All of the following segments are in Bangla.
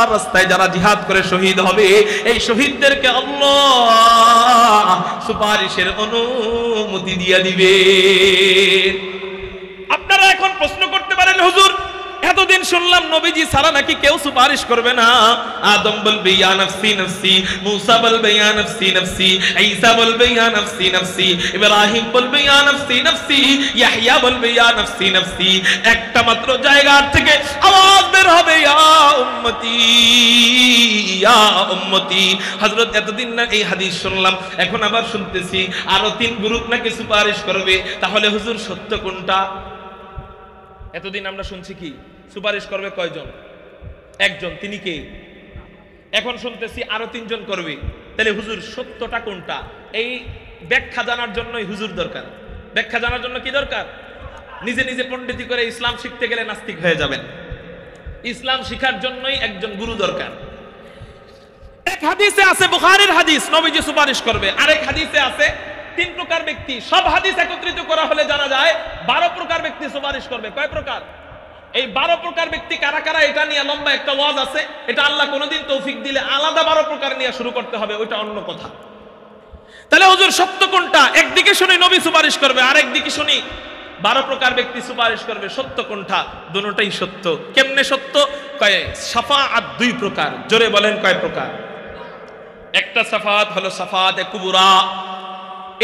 আল্লাহর রাস্তায় যারা জিহাদ করে শহীদ হবে, এই শহীদদেরকে আল্লাহ সুপারিশের অনুমতি দিয়ে দিবে। আপনারা এখন প্রশ্ন করতে পারেন, হুজুর এতদিন শুনলাম নবীজি ছাড়া নাকি কেউ সুপারিশ করবে না। আদম বলবে ইয়া নফসি নফসি, মুসা বলবে ইয়া নফসি নফসি, ঈসা বলবে ইয়া নফসি নফসি, ইব্রাহিম বলবে ইয়া নফসি নফসি, ইয়াহইয়া বলবে ইয়া নফসি নফসি। একটা মাত্র জায়গা থেকে আওয়াজ বের হবে ইয়া উম্মতি ইয়া উম্মতি। হযরত এতদিন না এই হাদিস শুনলাম, এখন আবার শুনতেছি আরো 3 গ্রুপ নাকি সুপারিশ করবে। তাহলে হুজুর সত্য কোনটা? এতদিন আমরা শুনছি কি সুপারিশ করবে কয়জন? একজন, তিনি কে? এখন শুনতেছি আরো 3 জন করবে। তাহলে হুজুর সত্যটা কোনটা? এই ব্যাখ্যা জানার জন্যই হুজুর দরকার। ব্যাখ্যা জানার জন্য কি দরকার? নিজে নিজে পণ্ডিতি করে ইসলাম শিখতে গেলে নাস্তিক হয়ে যাবেন। ইসলাম শিখার জন্যই একজন গুরু দরকার। এক হাদিসে আছে, বুখারীর হাদিস, নবীজি সুপারিশ করবে। আরেক হাদিসে আছে 3 প্রকার ব্যক্তি। সব হাদিস একত্রিত করা হলে জানা যায় 12 প্রকার ব্যক্তি সুপারিশ করবে। কয় প্রকার? এই 12 প্রকার ব্যক্তি কারা কারা, এটা নিয়ে লম্বা একটা ওয়াজ আছে। এটা আল্লাহ কোনোদিন তৌফিক দিলে আলাদা 12 প্রকার নিয়ে শুরু করতে হবে, ওইটা অন্য কথা। তাহলে হুজুর সত্য কোনটা? একদিকে শুনি নবী সুপারিশ করবে, আরেক দিকে শুনি 12 প্রকার ব্যক্তি সুপারিশ করবে। সত্য কোনটা? দুটোটাই সত্য। কেমনে সত্য? কয় শাফাআত 2 প্রকার। জোরে বলেন কয় প্রকার? একটা শাফাআত হলো শাফাআতে কুবরা,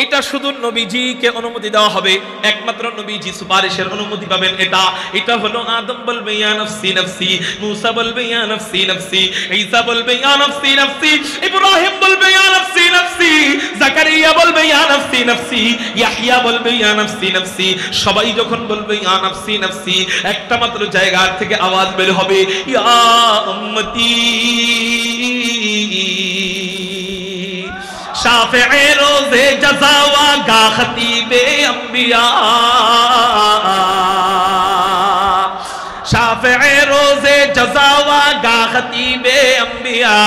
এটা শুধু নবীজিকে অনুমতি দেওয়া হবে, একমাত্র নবীজি সুপারিশের অনুমতি পাবেন। এটা হলো আদম বলবে ইয়া নফসি নফসি, মুসা বলবে ইয়া নফসি নফসি, ঈসা বলবে ইয়া নফসি নফসি, ইব্রাহিম বলবে ইয়া নফসি নফসি, জাকারিয়া বলবে ইয়া নফসি নফসি, ইয়াহইয়া বলবে ইয়া নফসি নফসি। সবাই যখন বলবে ইয়া নফসি নফসি, একটা মাত্র জায়গা থেকে আওয়াজ বের হবে ইয়া উম্মতি শাফিঈ রোজে জাযাওয়া গা খতীবে আম্বিয়া, শাফিঈ রোজে জাযাওয়া গা খতীবে আম্বিয়া,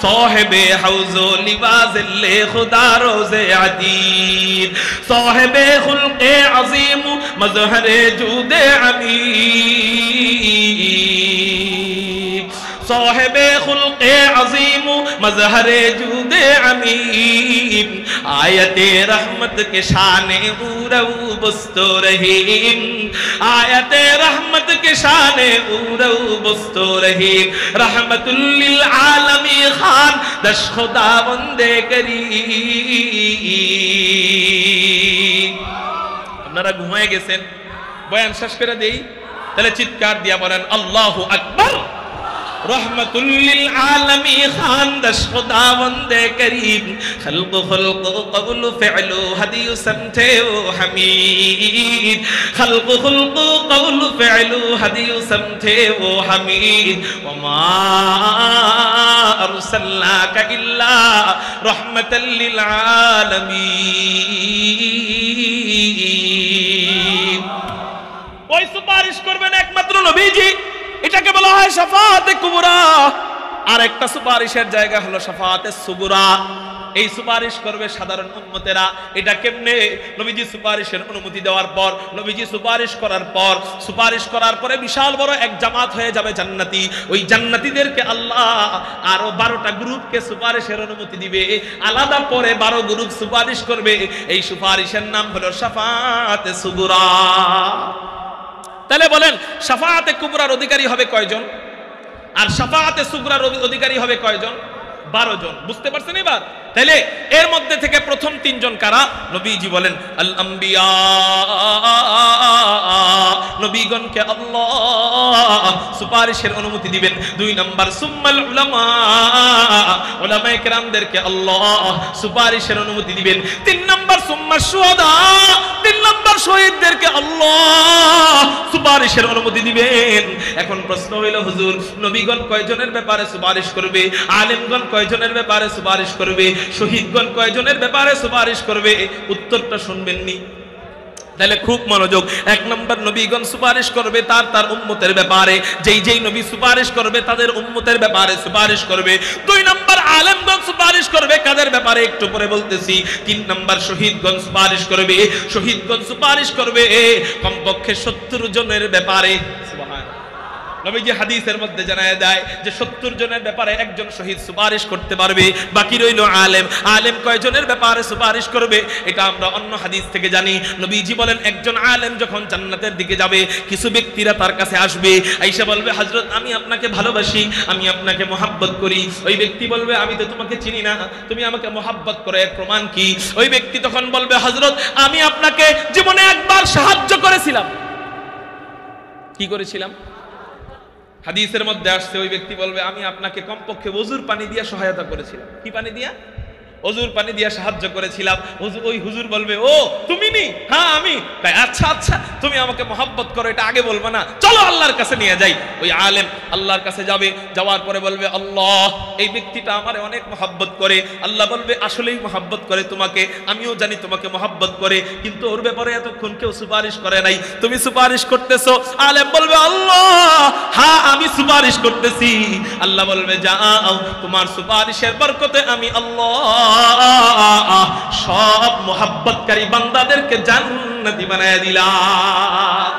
সাহেবে হাউজো লিবাজিল্লে খুদা রোজে আদিদ, সাহেবে খুলকে আযীম মজহরে জুদে আমির, সাহেবে খুলকে আযীম মজহরে জুদে আমির, आयते रहमत के शाने उरऊ बस्तो रहीम, आयते रहमत के शाने उरऊ बस्तो रहीम, रहमतुल लिल आलमी खान दश खुदा बंदे करीम। আপনারা ঘুমায় গেছেন, বয়ান শেষ করে দেই, তাহলে চিৎকার দিয়া বলেন আল্লাহু আকবার। रहमतुल लिल आलमी खान दश खुदा बंदे करीम, खल्क खुल्क कबुल फ़िअलु हदियु समझे वो हमीद, खल्क खुल्क कबुल फ़िअलु हदियु समझे वो हमीद, वमा अरसलनाका इल्ला रहमतल लिल आलमीन। ওই সুপারিশ করবেন একমাত্র নবীজি, এটাকে বলা হয় শাফাআতে কুবরা। আর একটা সুপারিশের জায়গা হলো শাফাআতে সুগরা। এই সুপারিশ করবে সাধারণ উম্মতেরা। এটা কেমনে? নবীজি সুপারিশের অনুমতি দেওয়ার পর, নবীজি সুপারিশ করার পরে বিশাল বড় এক জামাত হয়ে যাবে জান্নাতি। ওই জান্নাতীদেরকে আল্লাহ আরো 12টা গ্রুপকে সুপারিশের অনুমতি দিবে, আলাদা পরে 12 গ্রুপ সুপারিশ করবে। এই সুপারিশের নাম হলো শাফাআতে সুগরা। তাহলে বলেন শাফাআতে কুবরার অধিকারী হবে কয়জন, আর শাফাআতে সুগরার অধিকারী হবে কয়জন? 12 জন। বুঝতে পারছেন এবার? তাহলে এর মধ্যে থেকে প্রথম 3 জন কারা? নবীজি বলেন আল আম্বিয়া, নবীগণকে আল্লাহ সুপারিশের অনুমতি দিবেন। 2 নাম্বার সুম্মাল উলামা, উলামায়ে কেরামদেরকে আল্লাহ সুপারিশের অনুমতি দিবেন। 3 নাম্বার সুম্মা শুহাদা, 3 নাম্বার শহীদদেরকে আল্লাহ সুপারিশের অনুমতি দিবেন। এখন প্রশ্ন হইল হুজুর নবীগণ কয়জনের ব্যাপারে সুপারিশ করবে, আলেমগণ কয়জনের ব্যাপারে সুপারিশ করবে, শহীদগণ কয়জনের ব্যাপারে সুপারিশ করবে? উত্তরটা শুনবেননি? তাহলে খুব মনোযোগ। 1 নম্বর নবীগণ সুপারিশ করবে তার উম্মতের ব্যাপারে, যেই নবী সুপারিশ করবে তাদের উম্মতের ব্যাপারে সুপারিশ করবে। 2 নম্বর আলেমগণ সুপারিশ করবে কাদের ব্যাপারে একটু পরে বলতেছি। 3 নম্বর শহীদগণ সুপারিশ করবে, শহীদগণ সুপারিশ করবে কমপক্ষে 70 জনের ব্যাপারে। সুবহানাল্লাহ। নবীজি হাদিসের মধ্যে জানায় দেয় যে 70 জনের ব্যাপারে একজন শহীদ সুপারিশ করতে পারবে, বাকি রইল আলেম। আলেম কয়জনের ব্যাপারে সুপারিশ করবে এটা আমরা অন্য হাদিস থেকে জানি। নবীজি বলেন একজন আলেম যখন জান্নাতের দিকে যাবে, কিছু ব্যক্তিরা তার কাছে আসবে, আয়েশা বলবে হযরত আমি আপনাকে ভালোবাসি, আমি আপনাকে মহব্বত করি। ওই ব্যক্তি বলবে আমি তো তোমাকে চিনি না, তুমি আমাকে মহব্বত করো, এর প্রমাণ কি? ওই ব্যক্তি তখন বলবে হযরত আমি আপনাকে জীবনে একবার সাহায্য করেছিলাম। কি করেছিলাম? হাদিসের মধ্যে আসছে ওই ব্যক্তি বলবে আমি আপনাকে কমপক্ষে ওযুর পানি দিয়ে সহায়তা করেছিলাম। কি পানি দিয়া? ওযুর পানি দিয়ে সাহায্য করেছিলাম। ওই হুজুর বলবে ও তুমি নি? হ্যাঁ আমি। আচ্ছা আচ্ছা তুমি আমাকে মহব্বত করো, এটা আগে বলবা না, চলো আল্লাহর কাছে নিয়ে যাই। ওই আলেম আল্লাহর কাছে যাবে, যাওয়ার পরে বলবে আল্লাহ এই ব্যক্তিটা আমারে অনেক মহব্বত করে। আল্লাহ বলবে আসলেই মহব্বত করে তোমাকে, আমিও জানি তোমাকে মহব্বত করে, কিন্তু ওর ব্যাপারে এতক্ষণ কেউ সুপারিশ করে নাই, তুমি সুপারিশ করতেছো। আলেম বলবে আল্লাহ হ্যাঁ আমি সুপারিশ করতেছি। আল্লাহ বলবে যাও তোমার সুপারিশের বরকতে আমি আল্লাহ সব মুহাব্বতকারী বান্দাদেরকে জান্নাতি বানায় দিলাম।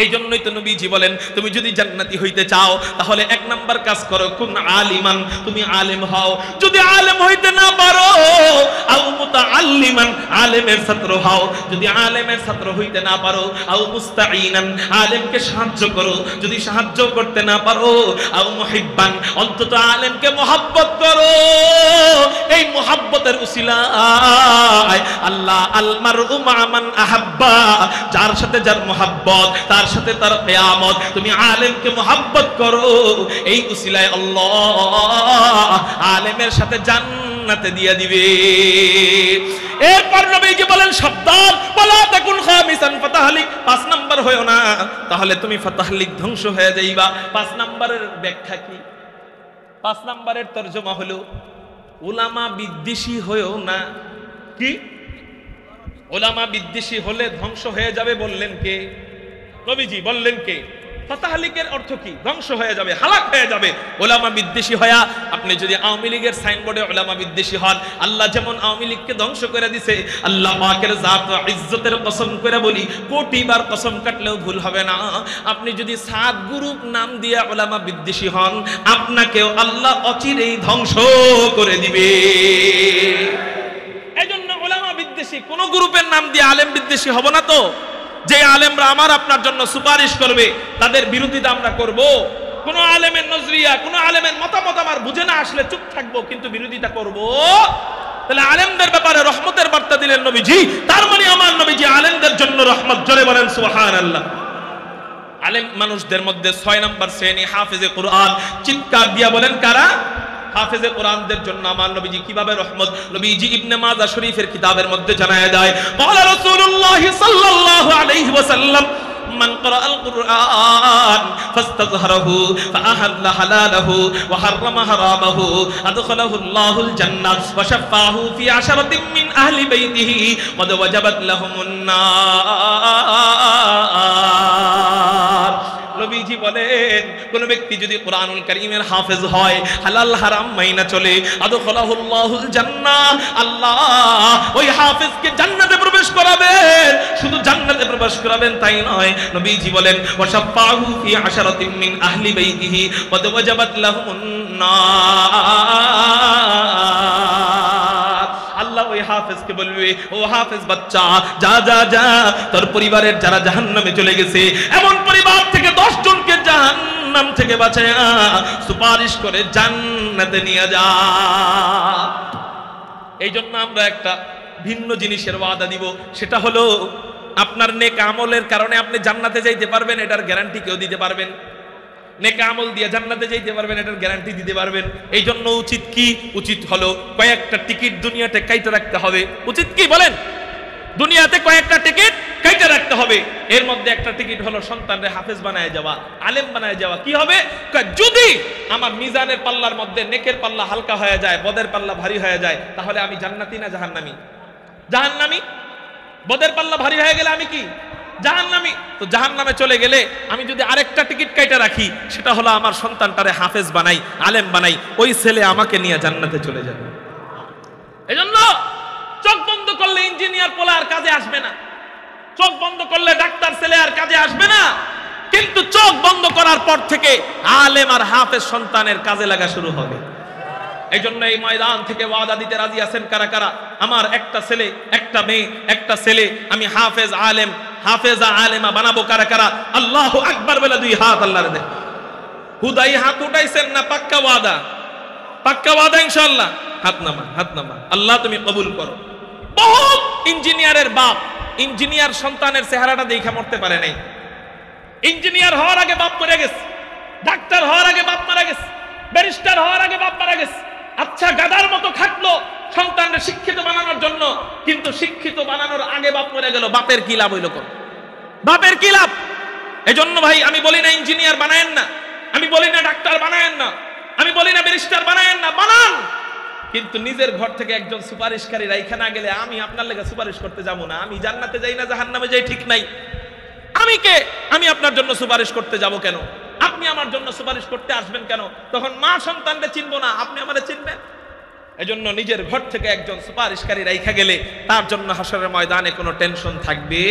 এই জন্যই তো নবীজি বলেন তুমি যদি জান্নাতি হইতে চাও তাহলে এক নাম্বার কাজ করো কুন আলিমান, তুমি আলেম হও। যদি আলেম হইতে না পারো আও মুতাআল্লিমান, আলেমের ছাত্র হও। যদি আলেমের ছাত্র হইতে না পারো আও মুস্তাঈনান, আলেমকে সাহায্য করো। যদি সাহায্য করতে না পারো আও মুহিব্বান, অন্তত আলেমকে মহব্বত করো। এই মহব্বতের উসিলায় আল্লাহ আল মারউ মা মান আহাব্বা, যার সাথে যার মহব্বত তার সাথে তার কিয়ামত। তুমি আলেমকে মহব্বত করো, এই উসিলায় আল্লাহ আলেমের সাথে জান্নাতে দিয়ে দিবে। এরপর নবীজি বলেন সাবধান ওয়ালা তাকুন খামিসান ফাতাহলিক, 5 নাম্বার হয়ো না তাহলে তুমি ফাতাহলিক ধ্বংস হয়ে যাইবা। 5 নাম্বারের ব্যাখ্যা কি? 5 নাম্বারের তরজমা হলো উলামা বিদ্বেষী হয়ো না। কি? উলামা বিদ্বেষী হলে ধ্বংস হয়ে যাবে বললেন কে? নবীজি বললেন কে? ফাতাহলিকের অর্থ কি? ধ্বংস হয়ে যাবে, হালাক হয়ে যাবে। উলামা বিদ্বেষী হয়া আপনি যদি আওয়ামী লীগের সাইনবোর্ডে উলামা বিদ্বেষী হন, আল্লাহ যেমন আওয়ামী লীগকে ধ্বংস করে দিছে, আল্লাহ পাকের জাত ও ইজ্জতের কসম করে বলি, কোটিবার কসম কাটলেও ভুল হবে না, আপনি যদি সাত গ্রুপ নাম দিয়ে উলামা বিদ্বেষী হন, আপনাকেও আল্লাহ অচিরেই ধ্বংস করে দিবে। এজন্য উলামা বিদ্বেষী কোন গ্রুপের নাম দিয়ে আলেম বিদ্বেষী হব না তো। যে আলেমরা আমার আপনার জন্য সুপারিশ করবে তাদের বিরোধিতা আমরা করব। কোন আলেমের নজরিয়া, কোন আলেমের মতামত আমার বুঝে না আসলে চুপ থাকবো, কিন্তু বিরোধিতা করব। তাহলে আলেমদের ব্যাপারে রহমতের বার্তা দিলেন নবীজি, তার মানে আমার নবীজি আলেমদের জন্য রহমত। জোরে বলেন সুবহানাল্লাহ। আলেম মানুষদের মধ্যে 6 নাম্বার শ্রেণী হাফেজে কোরআন। চিৎকার দিয়া বলেন কারা? হাফেজে কোরআনদের জন্য আমার নবীজি কিভাবে রহমত। নবীজি ইবনে মাজাহ শরীফের কিতাবের মধ্যে জানায় দেয় ক্বালা রাসূলুল্লাহ সাল্লাল্লাহু আলাইহি ওয়াসাল্লাম মান ক্বারাআল কুরআন ফাস্তাযহারাহু ফাআহাল্লা হালালাহু ওয়া হাররামা হারামাহু আদখালাহু আল্লাহুল জান্নাহ ওয়া শাফাহু ফি আশরাতিন মিন আহলি বাইতিহি ক্বাদ ওয়াজাবাত লাহুমুন নার। নবীজি বলেন কোন ব্যক্তি যদি কোরআনুল কারীমের হাফেজ হয়, হালাল হারাম মাইনা চলে, আদখালাহুল্লাহুল জান্নাহ, আল্লাহ ওই হাফেজকে জান্নাতে প্রবেশ করাবেন। শুধু জান্নাতে প্রবেশ করাবেন তাই নয়, নবীজি বলেন ওয়াশাফাহু ফি আশরাতিন মিন আহলি বাইতিহি ওয়া ওয়াজাবাত লাহুমুন নার। আল্লাহ ওই হাফেজকে বলবে ও হাফেজ বাচ্চা, যা যা যা, তোর পরিবারের যারা জাহান্নামে চলে গেছে এমন পরিবার থেকে 10 জনকে জাহান্নাম থেকে বাঁচায়া সুপারিশ করে জান্নাতে নিয়ে যা। এই জন্য আমরা একটা ভিন্ন জিনিসের ওয়াদা দিব, সেটা হলো আপনার নেক আমলের কারণে আপনি জান্নাতে যাইতে পারবেন, এটার গ্যারান্টি কেউ দিতে পারবেন। নেক আমল দিয়ে জান্নাতে যাইতে পারবেন, এটার গ্যারান্টি দিতে পারবেন। এই জন্য উচিত কি? উচিত হলো কয়েকটা টিকিট দুনিয়াতে কাইতে রাখতে হবে। উচিত কি বলেন? দুনিয়াতে কয়েকটা টিকিট কাইতে রাখতে হবে। এর মধ্যে একটা টিকিট হলো সন্তানরে হাফেজ বানায় যাওয়া, আলেম বানায় যাওয়া। কি হবে? যদি আমার মিজানের পাল্লার মধ্যে নেকের পাল্লা হালকা হয়ে যায়, বদের পাল্লা ভারী হয়ে যায়, তাহলে আমি জান্নাতি না জাহান্নামী? জাহান্নামী। বদের পাল্লা ভারী হয়ে গেলে আমি কি? জাহান্নামী। তো জাহান্নামে চলে গেলে আমি যদি আরেকটা টিকিট কাইটা রাখি, সেটা হলো আমার সন্তানটারে হাফেজ বানাই, আলেম বানাই, ওই ছেলে আমাকে নিয়ে জান্নাতে চলে যাবে। এজন্য চোখ বন্ধ করলে ইঞ্জিনিয়ার পোলা আর কাজে আসবে না, চোখ বন্ধ করলে ডাক্তার ছেলে আর কাজে আসবে না। কিন্তু চোখ বন্ধ করার পর থেকে আলেম আর হাফেজ সন্তানের কাজে লাগা শুরু হবে। এই জন্য এই ময়দান থেকে ওয়াদা দিতে রাজি আছেন কারা কারা? আমার একটা ছেলে, একটা মেয়ে, একটা ছেলে আমি হাফেজ আলেম, হাফেজা আলেমা বানাবো কারা কারা? আল্লাহু আকবার বলে দুই হাত আল্লাহর দে। হুদাই হাত উঠাইছেন না পাক্কা ওয়াদা? পাক্কা ওয়াদা ইনশাআল্লাহ। হাত নামান, হাত নামান। আল্লাহ তুমি কবুল করো। বহুত ইঞ্জিনিয়ারের বাপ ইঞ্জিনিয়ার সন্তানের চেহারাটা দেখে মরতে পারে নাই। ইঞ্জিনিয়ার হওয়ার আগে বাপ মরে গেছে, ডাক্তার হওয়ার আগে বাপ মারা গেছে, ব্যারিস্টার হওয়ার আগে বাপ মারা গেছে। আচ্ছা গাদার মতো খাটলো সন্তানকে শিক্ষিত বানানোর জন্য, কিন্তু শিক্ষিত বানানোর আগে বাপ মরে গেল। বাপের কি লাভ হইল? কোন বাপের কি লাভ? এজন্য ভাই আমি বলি না ইঞ্জিনিয়ার বানায়েন না, আমি বলি না ডাক্তার বানায়েন না, আমি বলি না ব্যারিস্টার বানায়েন না, বানান। কিন্তু নিজের ঘর থেকে একজন সুপারিশকারী রাইখা না গেলে আমি আপনার লেগে সুপারিশ করতে যাবো না। আমি জান্নাতে যাই না জাহান্নামে যাই ঠিক নাই। আমি কে? আমি আপনার জন্য সুপারিশ করতে যাব কেন? আপনি আমার জন্য সুপারিশ করতে আসবেন কেন? তখন মা সন্তানকে চিনবো না, আপনি আমারে চিনবেন। এজন্য নিজের ঘর থেকে একজন সুপারিশকারী রাইখা গেলে তার জন্য হাসরের ময়দানে কোনো টেনশন থাকবে।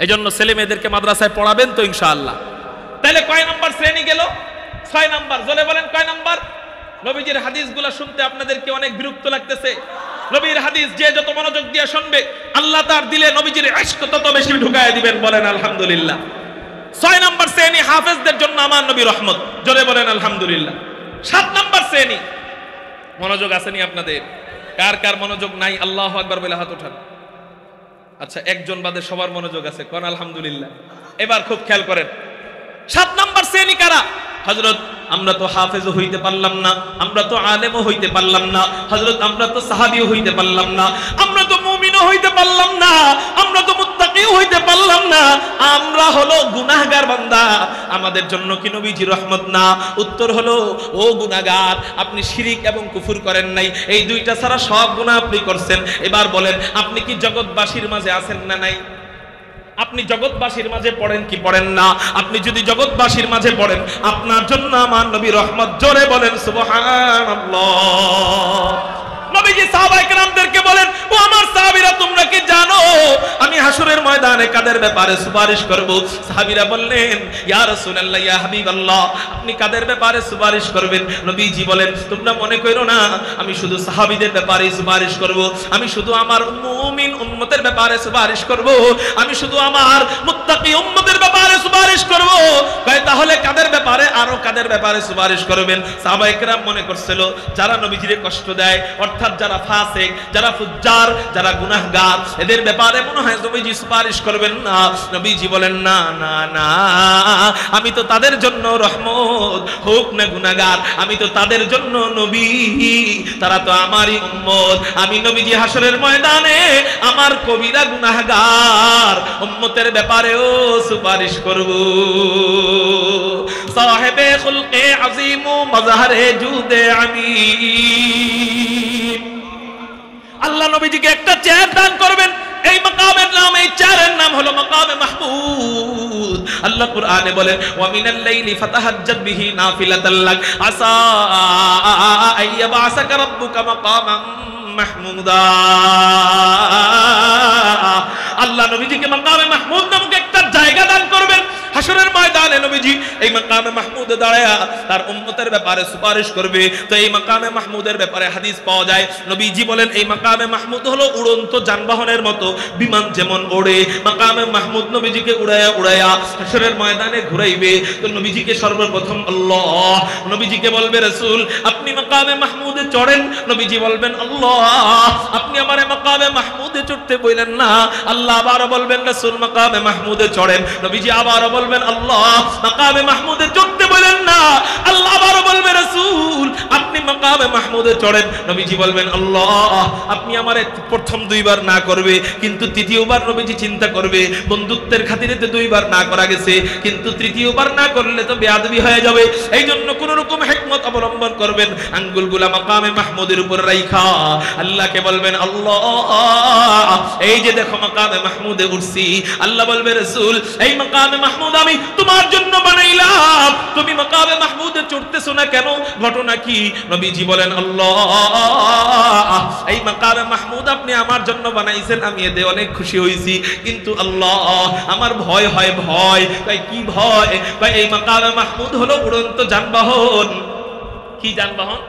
এজন্য ছেলে মেয়েদেরকে মাদ্রাসায় পড়াবেন তো ইনশাআল্লাহ। তাহলে কয় নাম্বার শ্রেণী গেল? 6 নাম্বার। জোরে বলেন কয় নাম্বার? নবীজির হাদিসগুলো শুনতে আপনাদেরকে অনেক বিরক্ত লাগতেছে। নবীর হাদিস যে যত মনোযোগ দিয়ে শুনবে আল্লাহ তার দিলে নবীজির ইশক তত বেশি ঢুকায় দিবেন। বলেন আলহামদুলিল্লাহ। 6 নাম্বার শ্রেণী হাফেজদের জন্য আমার নবী রহমত। জোরে বলেন আলহামদুলিল্লাহ। 7 নাম্বার শ্রেণী। মনোযোগ আসেনি আপনাদের? কার কার মনোযোগ নাই? আল্লাহু আকবার বলে হাত ওঠান। আচ্ছা একজন বাদে সবার মনোযোগ আছে, কোন আলহামদুলিল্লাহ। এবার খুব খেয়াল করেন 7 নাম্বার শ্রেণী কারা? হযরত আমরা তো হাফেজও হইতে পারলাম না, আমরা তো আলেমও হইতে পারলাম না, হযরত আমরা তো সাহাবীও হইতে পারলাম না, আমরা তো মুমিনও হইতে পারলাম না, আমরা তো মুত্তাকিও হইতে পারলাম না, আমরা হলো গুনাহগার বান্দা। আমাদের জন্য কি নবীজি রহমত না? উত্তর হলো ও গুনাহগার, আপনি শিরিক এবং কুফর করেন নাই, এই দুইটা ছাড়া সব গুনাহ আপনি করছেন। এবার বলেন আপনি কি জগৎবাসীর মাঝে আছেন না নাই? আপনি জগৎবাসীর মাঝে পড়েন কি পড়েন না? আপনি যদি জগৎবাসীর মাঝে পড়েন আপনার জন্য আমার নবী রহমত। জোরে বলেন সুবহানাল্লাহ। নবীজি সাহাবায়ে কেরামদেরকে বলেন ও আমার সাহাবীরা তোমরা কি জানো আমি হাসরের ময়দানে কাদের ব্যাপারে সুপারিশ করব? সাহাবীরা বললেন ইয়া রাসূলুল্লাহ ইয়া হাবিবাল্লাহ আপনি কাদের ব্যাপারে সুপারিশ করবেন? নবীজি বলেন তোমরা মনে করো না আমি শুধু সাহাবীদের ব্যাপারে সুপারিশ করব, আমি শুধু আমার মুমিন উম্মতের ব্যাপারে সুপারিশ করব, আমি শুধু আমার মুত্তাকি উম্মতের ব্যাপারে সুপারিশ করব। কয় তাহলে কাদের ব্যাপারে, আরো কাদের ব্যাপারে সুপারিশ করবেন? সাহাবায়ে কেরাম মনে করছিল যারা নবীজিরে কষ্ট দেয়, অর্থাৎ যারা ফাসিক, যারা ফুজ্জার, যারা গুনাহগার, এদের ব্যাপারে মনে হয় নবীজি সুপারিশ করবেন না। নবীজি বলেন না না না, আমি তো তাদের জন্য রহমত, হোক না গুনাহগার, আমি তো তাদের জন্য নবী, তারা তো আমারই উম্মত। আমি নবীজি হাসরের ময়দানে আমার কবিরা গুনাহগার উম্মতের ব্যাপারেও সুপারিশ করব। সাহেবে খুলকে আজিম ও মজহারে জুদে আমিন। আল্লাহ নবীজিকে একটা চেয়ার দান করবেন। এই মাকামের নাম, এই চেয়ারের নাম হলো মাকামে মাহমুদ। আল্লাহ কুরআনে বলেন ওয়া মিনাল লাইলি ফাতাহাজ্জাদ বিহি নাফিলাতাল লাক আসা আইয়াবাসাকা রাব্বুকা মাকামান মাহমুদা। আল্লাহ নবীজিকে মাকামে মাহমুদ নামক একটা জায়গা দান করবেন হাসরের ময়দানে। নবীজি এই মাকামে মাহমুদে দাঁড়ায়া তার উম্মতের ব্যাপারে সুপারিশ করবে। তো এই মাকামে মাহমুদের ব্যাপারে হাদিস পাওয়া যায়। নবীজি বলেন এই মাকামে মাহমুদ হলো উড়ন্ত যানবাহনের মতো, বিমান যেমন ওড়ে মাকামে মাহমুদ নবীজিকে উড়ায়া উড়ায়া হাসরের ময়দানে ঘুরাইবে। তো নবীজিকে সর্বপ্রথম আল্লাহ, নবীজিকে বলবে রাসূল আপনি মাকামে মাহমুদে চড়েন। নবীজি বলবেন আল্লাহ আপনি আমারে মাকামে মাহমুদে চড়তে বলেন না। আল্লাহ আবার বলবেন রাসূল মাকামে মাহমুদে চড়েন। নবীজি আবার বলবেন আল্লাহ মাকামে মাহমুদে চড়তে বলেন না। আল্লাহ আবার বলবে রাসূল আপনি মাকামে মাহমুদে চড়েন। নবীজি বলবেন আল্লাহ আপনি আমারে প্রথম 2 বার না করবে, কিন্তু তৃতীয়বার নবীজি চিন্তা করবে বন্ধুত্বের খাতিরে তো 2 বার না করা গেছে, কিন্তু তৃতীয়বার না করলে তো বেয়াদবি হয়ে যাবে। এই জন্য কোন রকম হিকমত অবলম্বন করবেন, আঙ্গুলগুলা মাকামে মাহমুদের উপর রাইখা আল্লাহকে বলবেন আল্লাহ এই যে দেখো মাকামে মাহমুদে উঠছি। আল্লাহ বলবে রাসূল এই মাকামে মাহমুদ আমি তোমার জন্য বানাইলাম, তুমি মাকামে মাহমুদে চড়তেছো না কেন? ঘটনা কি? নবীজি বলেন আল্লাহ এই মাকামে মাহমুদ আপনি আমার জন্য বানাইছেন, আমি এতে অনেক খুশি হইছি, কিন্তু আল্লাহ আমার ভয় হয়। ভয় ভাই কি ভয়? ভাই এই মাকামে মাহমুদ হলো উড়ন্ত যানবাহন। কি যানবাহন?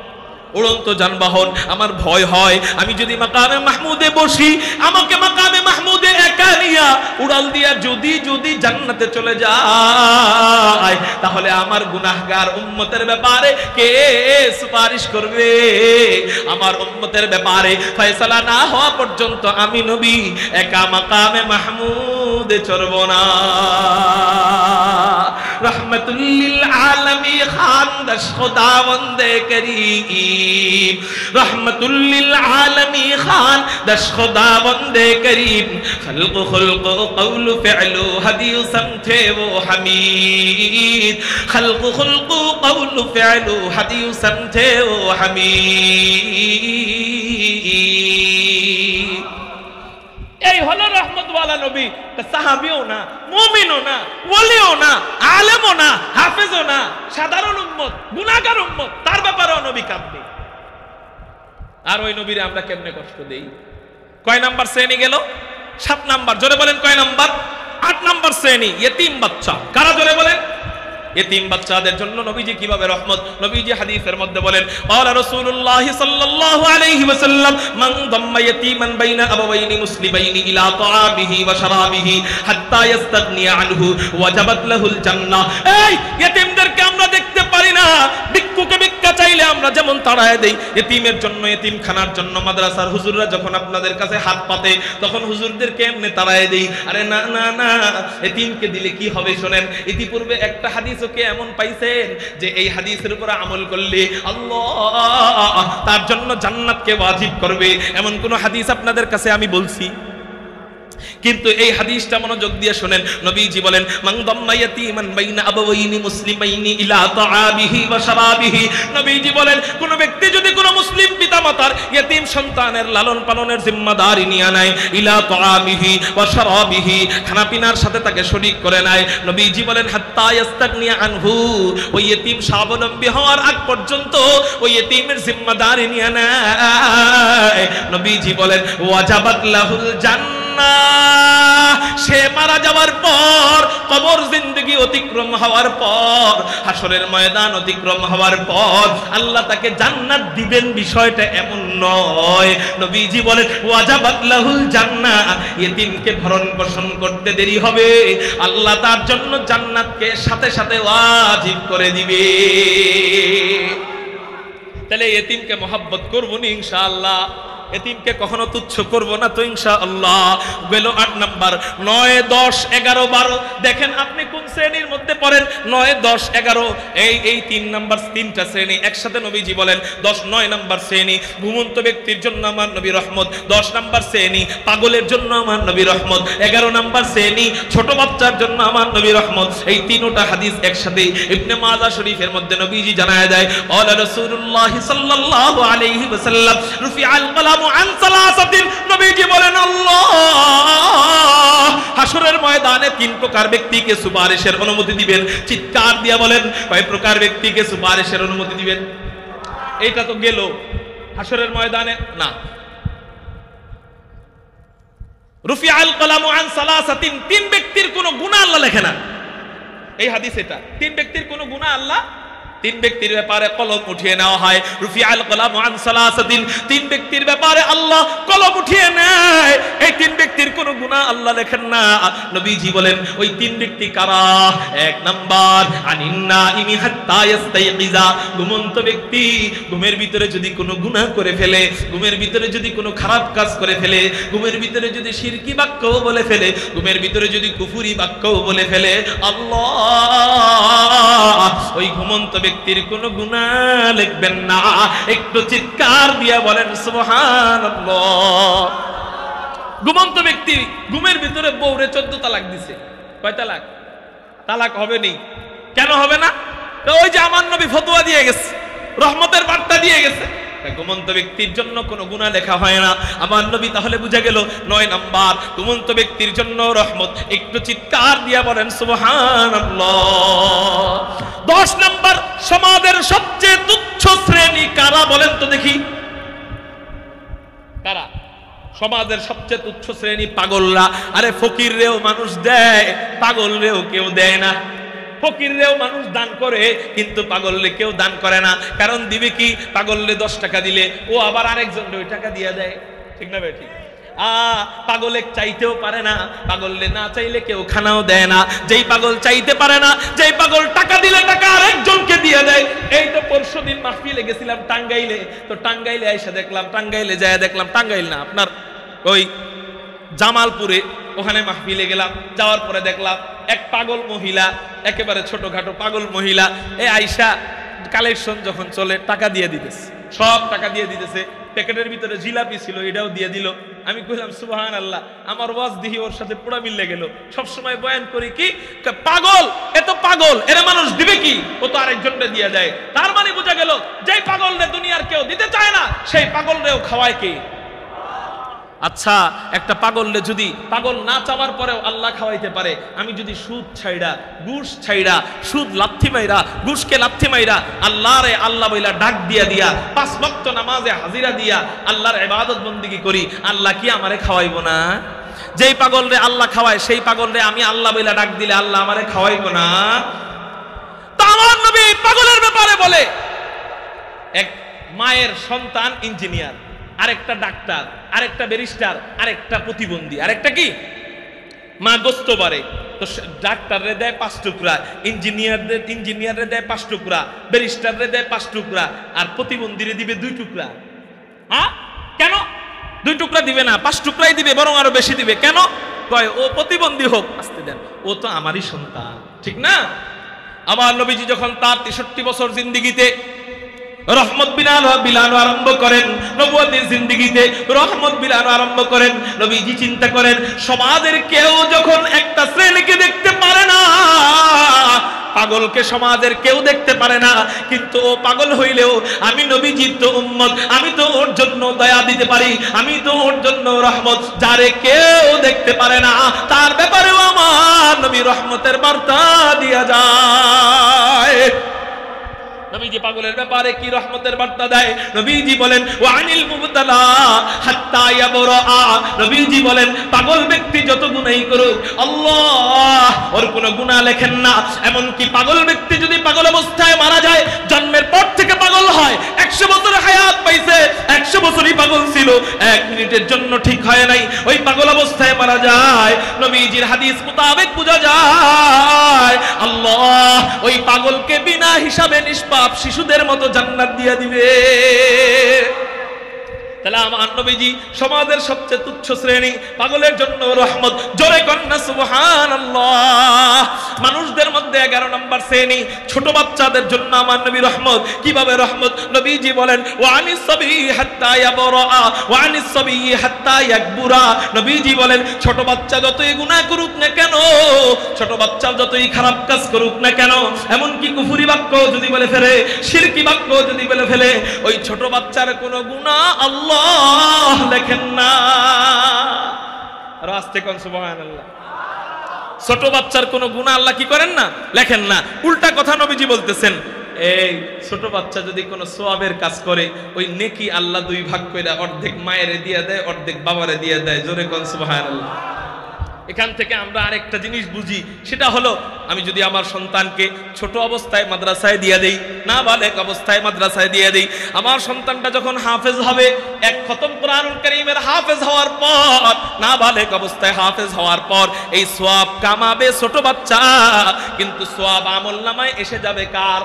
উড়ন্ত যানবাহন। আমার ভয় হয় আমি যদি মাকামে মাহমুদে বসি, আমাকে মাকামে মাহমুদে একা নিয়া উড়াল দিয়া যদি যদি জান্নাতে চলে যায়, তাহলে আমার গুনাহগার উম্মতের ব্যাপারে কে সুপারিশ করবে? আমার উম্মতের ব্যাপারে ফয়সালা না হওয়া পর্যন্ত আমি নবী একা মাকামে মাহমুদে চড়ব না। रहमतुल लिल आलमी खान दश खुदावंदे करीम, रहमतुल लिल आलमी खान दश खुदावंदे करीम, खल्क़ खुल्क़ क़ौल फ़िअलु हदीउ समझे वो हमीद, खल्क़ खुल्क़ क़ौल फ़िअलु हदीउ समझे वो हमीद। এই হলো রহমতওয়ালা নবী। সাহাবীও না, মুমিনও না, ওলিও না, আলেমও না, হাফেজও না, সাধারণ উম্মত, গুনাহগার উম্মত, তার ব্যাপারেও নবী কাঁদবে। আর ওই নবীরে আমরা কেমনে কষ্ট দেই? কয় নাম্বার শ্রেণী গেল? 7 নাম্বার। জোরে বলেন কয় নাম্বার? 8 নাম্বার শ্রেণী ইয়েতিম বাচ্চা। কারা? জোরে বলেন। এতিম বাচ্চাদের জন্য নবীজি কিভাবে রহমত? নবীজি হাদিসের মধ্যে বলেন ক্বালা রাসূলুল্লাহ সাল্লাল্লাহু আলাইহি ওয়াসাল্লাম মান দাম্মা ইয়াতীমান বাইনা আবাওয়াইনি মুসলিমাইনি ইলা তাআমিহি ওয়া শারাবিহি হাত্তা ইস্তাগনিয়া আনহু ওয়াজাবাত লাহুল জান্নাহ। এই এতিমদেরকে আমরা দেখতে পারি না, ভিক্ষুকে ভিক্ষা চাইলে আমরা যেমন তাড়ায় দেই, এতিমের জন্য, এতিমখানার জন্য মাদ্রাসার হুজুররা যখন আপনাদের কাছে হাত পাতে তখন হুজুরদেরকে এমনি তাড়ায় দেই। আরে না না না, এতিমকে দিলে কি হবে শোনেন। ইতিপূর্বে একটা হাদিস কে এমন পাইছেন যে এই হাদিসের উপর আমল করলে আল্লাহ তার জন্য জান্নাতকে ওয়াজিব করবে, এমন কোন হাদিস আপনাদের কাছে আমি বলছি? কিন্তু এই হাদিসটা মনোযোগ দিয়ে শুনেন। নবীজি বলেন মান দাম্মা ইয়াতীমান বাইনা আবাওয়াইনি মুসলিমাইনি ইলা তাআবিহি ওয়া শারাবিহি। নবীজি বলেন কোন ব্যক্তি যদি কোন মুসলিম পিতামাতার ইয়েতিম সন্তানের লালন পালনের জিম্মাদারি নিয়ে নেয়, ইলা তাআবিহি ওয়া শারাবিহি, খানাপিনার সাথে তাকে শরীক করে নেয়, নবীজি বলেন হাত্তা ইস্তাগনিয়া আনহু, ওই ইয়েতিম স্বাবলম্বী হওয়ার আগ পর্যন্ত ওই ইয়েতিমের জিম্মাদারি নিয়ে নেয়, নবীজি বলেন ওয়াজাবাত লাহুল জান্নাহ। সে মারা যাওয়ার পর, কবর জিন্দেগি অতিক্রম হওয়ার পর, হাসরের ময়দান অতিক্রম হওয়ার পর আল্লাহ তাকে জান্নাত দিবেন, বিষয়টা এমন নয়। নবীজি বলেন ওয়াজাবাত লাহুল জান্নাহ, ইয়েতিমকে ভরণ পোষণ করতে দেরি হবে, আল্লাহ তার জন্য জান্নাতকে সাথে সাথে ওয়াজিব করে দিবে। তাহলে ইয়েতিমকে মহব্বত করব নি ইনশাআল্লাহ, এতিমকে কখনো তুচ্ছ করব না তো ইনশাআল্লাহ। গেল 8 নাম্বার। 9, 10, 11, 12 দেখেন আপনি কোন শ্রেণীর মধ্যে পড়েন। 9, 10, 11 এই 3 নাম্বার, 3টা শ্রেণী একসাথে নবীজি বলেন। 9 নাম্বার শ্রেণী ঘুমন্ত ব্যক্তির জন্য আমার নবী রহমত, 10 নাম্বার শ্রেণী পাগলের জন্য আমার নবী রহমত, 11 নাম্বার শ্রেণী ছোট বাচ্চার জন্য আমার নবী রহমত। এই 3টা হাদিস একসাথে ইবনে মাজাহ শরীফের মধ্যে নবীজি জানায় দেয় ক্বালা রাসূলুল্লাহ সাল্লাল্লাহু আলাইহি ওয়াসাল্লাম রুফিআল কলাম আন সালাসাতিন। নবীজি বলেন আল্লাহ হাসরের ময়দানে 3 প্রকার ব্যক্তিকে সুপারিশের অনুমতি দিবেন। চিৎকার দিয়ে বলেন কয় প্রকার ব্যক্তিকে সুপারিশের অনুমতি দিবেন? এইটা তো গেল হাসরের ময়দানে না। রুফিআল কলাম আন সালাসাতিন, 3 ব্যক্তির কোনো গুনাহ আল্লাহ লেখে না। এই হাদিস এটা 3 ব্যক্তির কোনো গুনাহ আল্লাহ, 3 ব্যক্তির ব্যাপারে কলম উঠিয়ে নেওয়া হয়। রুফিআল কলাম আন সালাসাতিন, 3 ব্যক্তির ব্যাপারে আল্লাহ কলম উঠিয়ে নেয়। এই 3 ব্যক্তির কোনো গুনাহ আল্লাহ লেখেন না। নবীজি বলেন ওই 3 ব্যক্তি কারা? 1 নাম্বার আনিন নাইমি হাত্তা ইস্তাইকিজা, ঘুমন্ত ব্যক্তি ঘুমের ভিতরে যদি কোনো গুনাহ করে ফেলে, ঘুমের ভিতরে যদি কোনো খারাপ কাজ করে ফেলে, ঘুমের ভিতরে যদি শিরকি বাক্যও বলে ফেলে, ঘুমের ভিতরে যদি কুফরি বাক্যও বলে ফেলে, আল্লাহ ওই ঘুমন্ত ব্যক্তির কোনো গুনাহ লিখবেন না। একটু চিৎকার দিয়ে বলেন সুবহানাল্লাহ। ঘুমন্ত ব্যক্তি ঘুমের ভিতরে বউরে 14 তালাক দিছে। কয় তালাক? তালাক হবে নি। কেন হবে না? ওই যে আমার নবী ফতোয়া দিয়ে গেছে, রহমতের বার্তা দিয়ে গেছে, ঘুমন্ত ব্যক্তির জন্য কোনো গুনাহ লেখা হয় না। আমার নবী তাহলে বুঝা গেল 9 নাম্বার ঘুমন্ত ব্যক্তির জন্য রহমত। একটু চিৎকার দিয়া বলেন সুবহানাল্লাহ। 10 নাম্বার সমাজের সবচেয়ে তুচ্ছ শ্রেণী কারা? সমাজের সবচেয়ে তুচ্ছ শ্রেণী পাগলরা। আরে ফকিররেও মানুষ দেয়, পাগলরেও কেউ দেয় না। ফকিররেও মানুষ দান করে, কিন্তু পাগলরে কেউ দান করে না। কারণ দিবে কি? পাগলরে 10 টাকা দিলে ও আবার আরেকজনরে ওই টাকা দিয়ে দেয়। ঠিক না ভাই? ঠিক। পাগলে চাইতেও পারে না, পাগলরে না চাইলে কেউ খানাও দেয় না। যেই পাগল চাইতে পারে না, যেই পাগল টাকা দিলে টাকা আরেকজনকে দিয়ে দেয়। এই তো পরশুদিন মাহফিলে গেছিলাম টাঙ্গাইলে, তো টাঙ্গাইলে এসে দেখলাম, টাঙ্গাইলে যায় দেখলাম, টাঙ্গাইল না আপনার ওই জামালপুরে, ওখানে মাহফিলে গেলাম। যাওয়ার পরে দেখলাম এক পাগল মহিলা, একেবারে ছোটখাটো পাগল মহিলা, এই আইসা কালেকশন যখন চলে টাকা দিয়ে দিতেছে, সব টাকা দিয়ে দিতেছে। প্যাকেটের ভিতরে জিলাপি ছিল, এটাও দিয়ে দিল। আমি কইলাম সুবহানাল্লাহ, আমার ওয়াজ দিহি ওর সাথে পুরা মিলে গেল। সবসময় বয়ান করি কি, পাগল এত পাগল, এরা মানুষ দিবে কি? ও তো আরেকজনকে দিয়ে দেয়। তার মানে বোঝা গেল, যেই পাগলরে দুনিয়ার কেউ দিতে চায় না, সেই পাগলরেও খাওয়ায় কে? আচ্ছা, একটা পাগলরে যদি পাগল না চাওয়ার পরেও আল্লাহ খাওয়াইতে পারে, আমি যদি সুদ ছাইড়া, ঘুষ ছাইড়া, সুদ লাথি মাইরা, ঘুষকে লাথি মাইরা আল্লাহরে আল্লাহ বইলা ডাক দিয়া দিয়া 5 ওয়াক্ত নামাজে হাজিরা দিয়া আল্লাহর ইবাদত বন্দেগী করি, আল্লাহ কি আমারে খাওয়াইবো না? যেই পাগলরে আল্লাহ খাওয়ায়, সেই পাগলরে আমি আল্লাহ বইলা ডাক দিলে আল্লাহ আমারে খাওয়াইবো না? তো আমার নবী পাগলের ব্যাপারে বলে, এক মায়ের সন্তান ইঞ্জিনিয়ার, আরেকটা ডাক্তার, আরেকটা ব্যারিস্টার, আরেকটা প্রতিবন্ধী, আরেকটা কি মা গোস্ত বারে। তো ডাক্তাররে দেয় 5 টুকরা, ইঞ্জিনিয়াররে দেয় 5 টুকরা, ব্যারিস্টাররে দেয় 5 টুকরা, আর প্রতিবন্ধীরে দিবে 2 টুকরা। হ্যাঁ, কেন 2 টুকরা দিবে না? 5 টুকরাই দিবে, বরং আরো বেশি দিবে। কেন? কয় ও প্রতিবন্ধী হোক, আসতে দেন, ও তো আমারই সন্তান। ঠিক না? আমার নবীজি যখন তার 63 বছর জিন্দেগিতে রহমত বিলানো আরম্ভ করেন, নবুয়তের জিন্দেগিতে রহমত বিলানো আরম্ভ করেন, নবীজি চিন্তা করেন সমাজের কেউ যখন একটা শ্রেণীকে দেখতে পারে না, পাগলকে সমাজের কেউ দেখতে পারে না, কিন্তু ও পাগল হইলেও আমি নবীজির তো উম্মত, আমি তো ওর জন্য দয়া দিতে পারি, আমি তো ওর জন্য রহমত। যারে কেউ দেখতে পারে না, তার ব্যাপারেও আমার নবী রহমতের বার্তা দিয়া যায়। নবীজি পাগলের ব্যাপারে কি রহমতের বার্তা দেয়? নবীজি বলেন ওয়ানিল মুবতালা হাত্তা ইয়াবরা। নবীজি বলেন পাগল ব্যক্তি যত গুনাহই করুক, আল্লাহ ওর কোনো গুনাহ লেখেন না। এমন কি পাগল ব্যক্তি যদি পাগল অবস্থায় মারা যায়, জন্মের পর থেকে পাগল হয়, 100 বছর হায়াত পাইছে, 100 বছরই পাগল ছিল, 1 মিনিটের জন্য ঠিক হয় নাই, ওই পাগল অবস্থায় মারা যায়, নবীজির হাদিস মোতাবেক বোঝা যায় আল্লাহ ওই পাগলকে বিনা হিসাবে নিষ্পাপ শিশুদের মতো জান্নাত দিয়ে দিবে। তাহলে আমার নবীজি সমাজের সবচেয়ে তুচ্ছ শ্রেণী, পাগলের জন্য রহমত। জোরে কন্যা সুবহানাল্লাহ। মানুষদের মধ্যে 11 নম্বর শ্রেণী, ছোট বাচ্চাদের জন্য আমার নবী রহমত। কিভাবে রহমত? নবীজি বলেন ওয়ানিস সাবী হাত্তা ইয়াবরা ওয়ানিস সাবী হাত্তা ইয়াকবুরা। নবীজি বলেন ছোট বাচ্চা যতই গুনাহ করুক না কেন, ছোট বাচ্চা যতই খারাপ কাজ করুক না কেন, এমন কি কুফরি বাক্য যদি বলে ফেলে, শিরকি বাক্য যদি বলে ফেলে, ওই ছোট বাচ্চার কোনো গুনাহ আল্লাহ লেখেন না। রাস্তে কোন সুবহানাল্লাহ। ছোট বাচ্চার কোনো গুনাহ আল্লাহ কি করেন না? লেখেন না। উল্টা কথা নবীজি বলতেছেন, এই ছোট বাচ্চা যদি কোনো সওয়াবের কাজ করে, ওই নেকি আল্লাহ 2 ভাগ কইরা অর্ধেক মায়েরে দিয়ে দেয়, অর্ধেক বাবারে দিয়ে দেয়। জোরে কোন সুবহানাল্লাহ। এখান থেকে আমরা আরেকটা জিনিস বুঝি, সেটা হলো আমি যদি আমার সন্তানকে ছোট অবস্থায় মাদ্রাসায় দিয়ে দেই, না বালেক অবস্থায় মাদ্রাসায় দিয়ে দেই, আমার সন্তানটা যখন হাফেজ হবে, 1 খতম কোরআনুল কারীমের হাফেজ হওয়ার পর, না বালেক অবস্থায় হাফেজ হওয়ার পর এই সওয়াব কামাবে ছোট বাচ্চা, কিন্তু সওয়াব আমলনামায় এসে যাবে কার?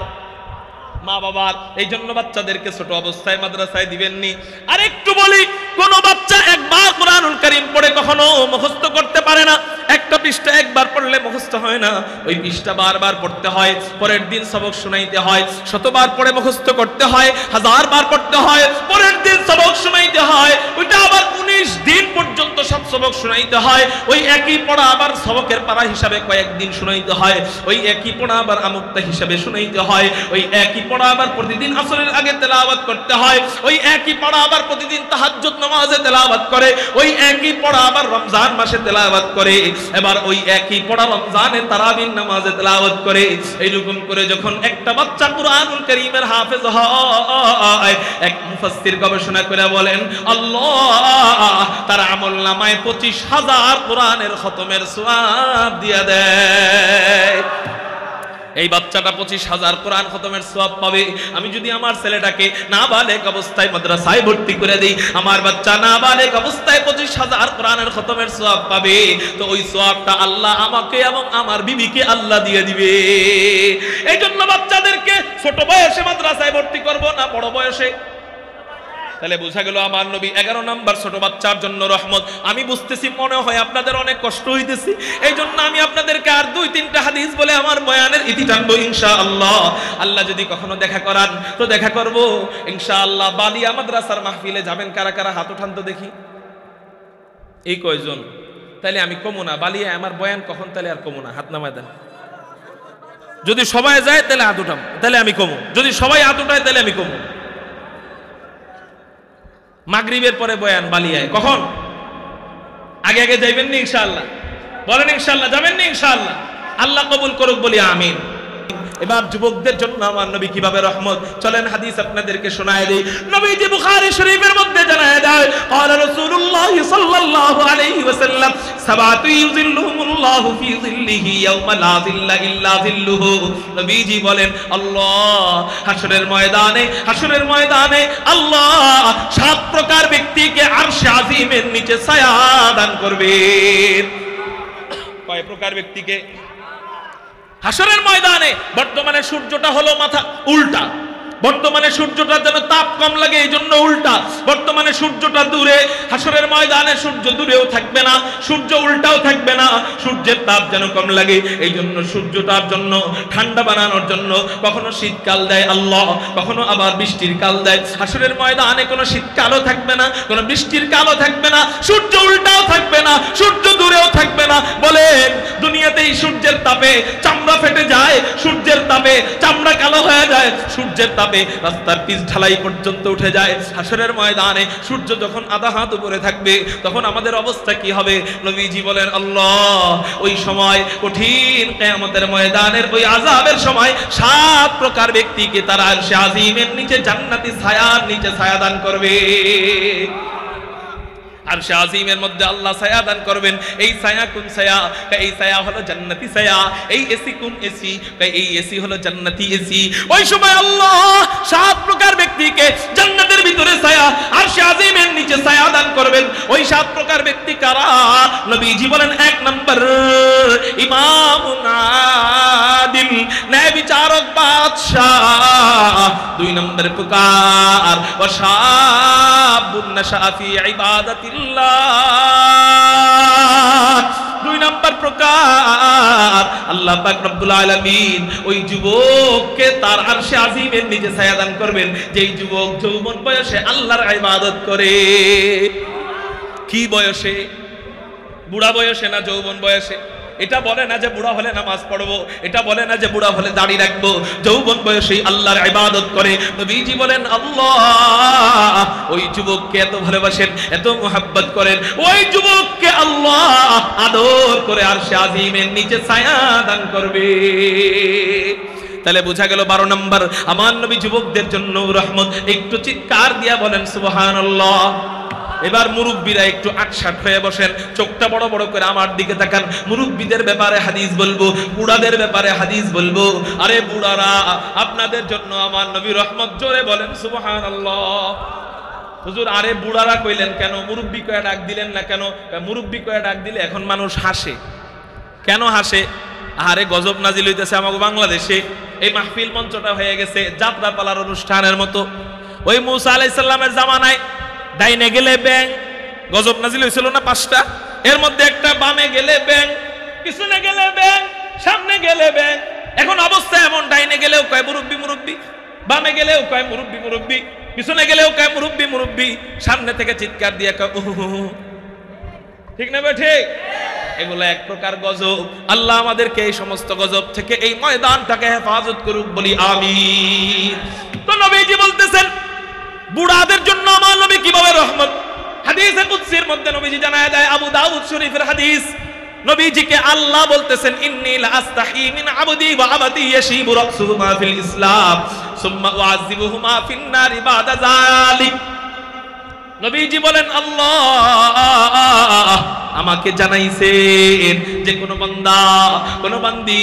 মা বাবার। এই জন্য বাচ্চাদেরকে ছোট অবস্থায় মাদ্রাসায় দিবেননি। আর একটু বলি, কোন বাচ্চা একবার কোরআনুল কারীম পড়ে কখনো মুখস্থ করতে পারে না। একটা পৃষ্ঠা একবার পড়লে মুখস্থ হয় না, ওই পৃষ্ঠা বারবার পড়তে হয়, পরের দিন সবক শোনাইতে হয়, 100বার পড়ে মুখস্থ করতে হয়, 1000 বার পড়তে হয়, পরের দিন সবক শোনাইতে হয়, ওইটা আবার 19 দিন পর্যন্ত সব সবক শোনাইতে হয়। ওই একই পড়া আবার সবকের পারা হিসাবে কয়েকদিন শোনাইতে হয়, ওই একই পড়া আবার আমুক্তা হিসাবে শোনাইতে হয়, ওই একই পড়া আবার প্রতিদিন আসরের আগে তেলাওয়াত করতে হয়, ওই একই পড়া আবার প্রতিদিন তাহাজ্জুদ নামাজে তেলাওয়াত করে, ওই একই পড়া আবার রমজান মাসে তেলাওয়াত করে, এবার ওই একই পড়া রমজানে তারাবির নামাজে তেলাওয়াত করে। এইরকম করে যখন একটা বাচ্চা কুরআনুল কারীমের হাফেজ হয়, এক মুফাসসির গবেষণা করে বলেন আল্লাহ তার আমলনামায় 25,000 কোরআনের খতমের সওয়াব দিয়ে দেয়। এই বাচ্চাটা 25,000 কোরআন খতমের সওয়াব পাবে। আমি যদি আমার ছেলেটাকে নাবালেগ অবস্থায় মাদ্রাসায় ভর্তি করে দেই, আমার বাচ্চা নাবালেগ অবস্থায় 25,000 কোরআনের খতমের সওয়াব পাবে, তো ওই সওয়াবটা আল্লাহ আমাকে এবং আমার বিবিকে আল্লাহ দিয়ে দিবে। এই জন্য বাচ্চাদেরকে ছোট বয়সে মাদ্রাসায় ভর্তি করব না বড় বয়সে? তাহলে বোঝা গেল আমার নবী 11 নম্বর ছোট বাচ্চার জন্য রহমত। আমি বুঝতেছি মনে হয় আপনাদের অনেক কষ্ট হইতেছে, এই জন্য আমি আপনাদেরকে আর 2-3টা হাদিস বলে আমার বয়ানের ইতি টানবো ইনশাআল্লাহ। আল্লাহ যদি কখনো দেখা করান তো দেখা করব ইনশাআল্লাহ। বালিয়া মাদ্রাসার মাহফিলে যাবেন কারা কারা? হাত উঠান তো দেখি। এই কয়জন? তাহলে আমি কমু না বালিয়া, আমার বয়ান কখন তাহলে আর কমু না। হাত নামায় দেন। যদি সবাই যায় তাহলে হাত উঠাম, তাহলে আমি কমু। যদি সবাই হাত উঠায় তাহলে আমি কমু। মাগরিবের পরে বয়ান বালিয়ায় কখন? আগে আগে যাইবেন নি ইনশাআল্লাহ? বলেন ইনশাআল্লাহ যাবেন নি ইনশাআল্লাহ? আল্লাহ কবুল করুক বলি আমিন। এবার যুবকদের জন্য আমার নবী কিভাবে রহমত, চলেন হাদিস আপনাদেরকে শোনায় দেই। নবীজি বুখারী শরীফের মধ্যে জানায় দেয়, قال رسول الله صلى الله عليه وسلم سبعة يظلهم الله في ظله يوم لا ظل الا ظله। নবীজি বলেন আল্লাহ হাশরের ময়দানে আল্লাহ 7 প্রকার ব্যক্তিকে আরশে আজিমের নিচে ছায়া দান করবেন। কয় প্রকার ব্যক্তিকে? হাশরের ময়দানে বর্তমানে সূর্যটা হলো মাথা উল্টা, বর্তমানে সূর্যটার যেন তাপ কম লাগে এই জন্য উল্টা। বর্তমানে সূর্যটা দূরে, হাশরের ময়দানে সূর্য দূরেও থাকবে না, সূর্য উল্টাও থাকবে না। সূর্যের তাপ যেন কম লাগে এই জন্য সূর্যটার জন্য ঠান্ডা বানানোর জন্য কখনো শীতকাল দেয় আল্লাহ, কখনো আবার বৃষ্টির কাল দেয়। হাশরের ময়দানে কোনো শীতকালও থাকবে না, কোনো বৃষ্টির কালও থাকবে না, সূর্য উল্টাও থাকবে না, সূর্য দূরেও থাকবে না। বলেন দুনিয়াতেই সূর্যের তাপে চামড়া ফেটে যায়, সূর্যের তাপে চামড়া কালো হয়ে যায়, সূর্যের তাপে রাস্তার পিচ ঢালাই পর্যন্ত উঠে যায়। হাশরের ময়দানে সূর্য যখন আধা হাত উপরে থাকবে তখন আমাদের অবস্থা কি হবে? নবীজি বলেন আল্লাহ ওই সময় কঠিন কিয়ামতের ময়দানের ওই আযাবের সময় 7 প্রকার ব্যক্তিকে তার আরশে আজিমের নিচে জান্নাতি ছায়ার নিচে ছায়া দান করবে। আরশে আজিমের মধ্যে আল্লাহ ছায়া দান করবেন। এই ছায়া কোন ছায়া? এই ছায়া হলো জান্নাতি ছায়া। এই এসি কোন এসি? এই এসি হলো জান্নাতি এসি। ওই সময় আল্লাহ 7 প্রকার ব্যক্তিকে জান্নাতের ভিতরে ছায়া, আরশে আজিমের নিচে ছায়া দান করবেন। ওই 7 প্রকার ব্যক্তি কারা? নবীজি বলেন 1 নম্বর ইমামুন আদিল, ন্যায় বিচারক বাদশাহ। 2 নম্বর প্রকার ওয়াশাবুন নাশা ফি ইবাদাতিল্লাহ। 2 নম্বর প্রকার আল্লাহ পাক রব্বুল আলামিন ওই যুবককে তার আরশে আজিমের নিচে ছায়া দান করবেন যেই যুবক যৌবন বয়সে আল্লাহর ইবাদত করে। কি বয়সে? বুড়া বয়সে না যৌবন বয়সে? এটা বলে না যে বুড়া হলে নামাজ পড়বো, এটা বলে না যে বুড়া হলে দাড়ি রাখবো, যৌবন বয়সেই আল্লাহর ইবাদত করে। নবীজি বলেন আল্লাহ ওই যুবককে এত ভালোবাসেন, এত মুহাব্বত করেন, ওই যুবককে আল্লাহ আদর করে আরশে আজিমের নিচে ছায়া দান করবে। তাহলে বোঝা গেল 12 নম্বর আমার নবী যুবকদের জন্য রহমত। একটু চিৎকার দিয়া বলেন সুবহানাল্লাহ। এবার মুরব্বীরা একটু আকশাট হয়ে বসেন, চোখটা বড় বড় করে আমার দিকে তাকান। মুরব্বীদের ব্যাপারে হাদিস বলবো, বুড়াদের ব্যাপারে হাদিস বলবো। আরে বুড়ারা আপনাদের জন্য আমার নবী রহমত। জোরে বলেন সুবহানাল্লাহ। হুজুর আরে বুড়ারা কইলেন কেন? মুরব্বী কয়ে ডাক দিলেন না কেন? মুরব্বী কয়ে ডাক দিলে এখন মানুষ হাসে। কেন হাসে? আরে গজব নাজিল হইতেছে আমাকে বাংলাদেশে। এই মাহফিল মঞ্চটা হয়ে গেছে যাত্রা পালার অনুষ্ঠানের মতো। ওই মুসা আলাইহিস সালামের জামানায় ডাইনে গেলে ব্যাং, গজব নাজিল হয়েছিল না 5টা, এর মধ্যে একটা বামে গেলে ব্যাং, পিছনে গেলে ব্যাং, সামনে গেলে ব্যাং। এখন অবস্থা এমন ডাইনে গেলেও কয় মুরব্বি মুরব্বি, বামে গেলেও কয় মুরব্বি মুরব্বি, পিছনে গেলেও কয় মুরব্বি মুরব্বি, সামনে থেকে চিৎকার দিয়ে কয় উহু। ঠিক না বেঠে? এগুলো এক প্রকার গজব। আল্লাহ আমাদেরকে এই সমস্ত গজব থেকে এই ময়দানটাকে হেফাজত করুক বলি আমিন। তো নবীজি বলতেছেন বুড়াদের জন্য আমার নবী কিভাবে রহমত। হাদিসে কুদসির মধ্যে নবীজি জানায় দেয়, আবু দাউদ শরীফের হাদিস, নবীজিকে আল্লাহ বলতেছেন ইন্নী লা আস্তাহি মিন আবদি ওয়া আবদি ইয়াশিবু রাসুহুমা ফিল ইসলাম সুম্মা উআযিবুহুমা ফিন নারি বাদা যালিক। নবীজি বলেন আল্লাহ আমাকে জানাইছেন যে কোন বান্দা কোন বান্দি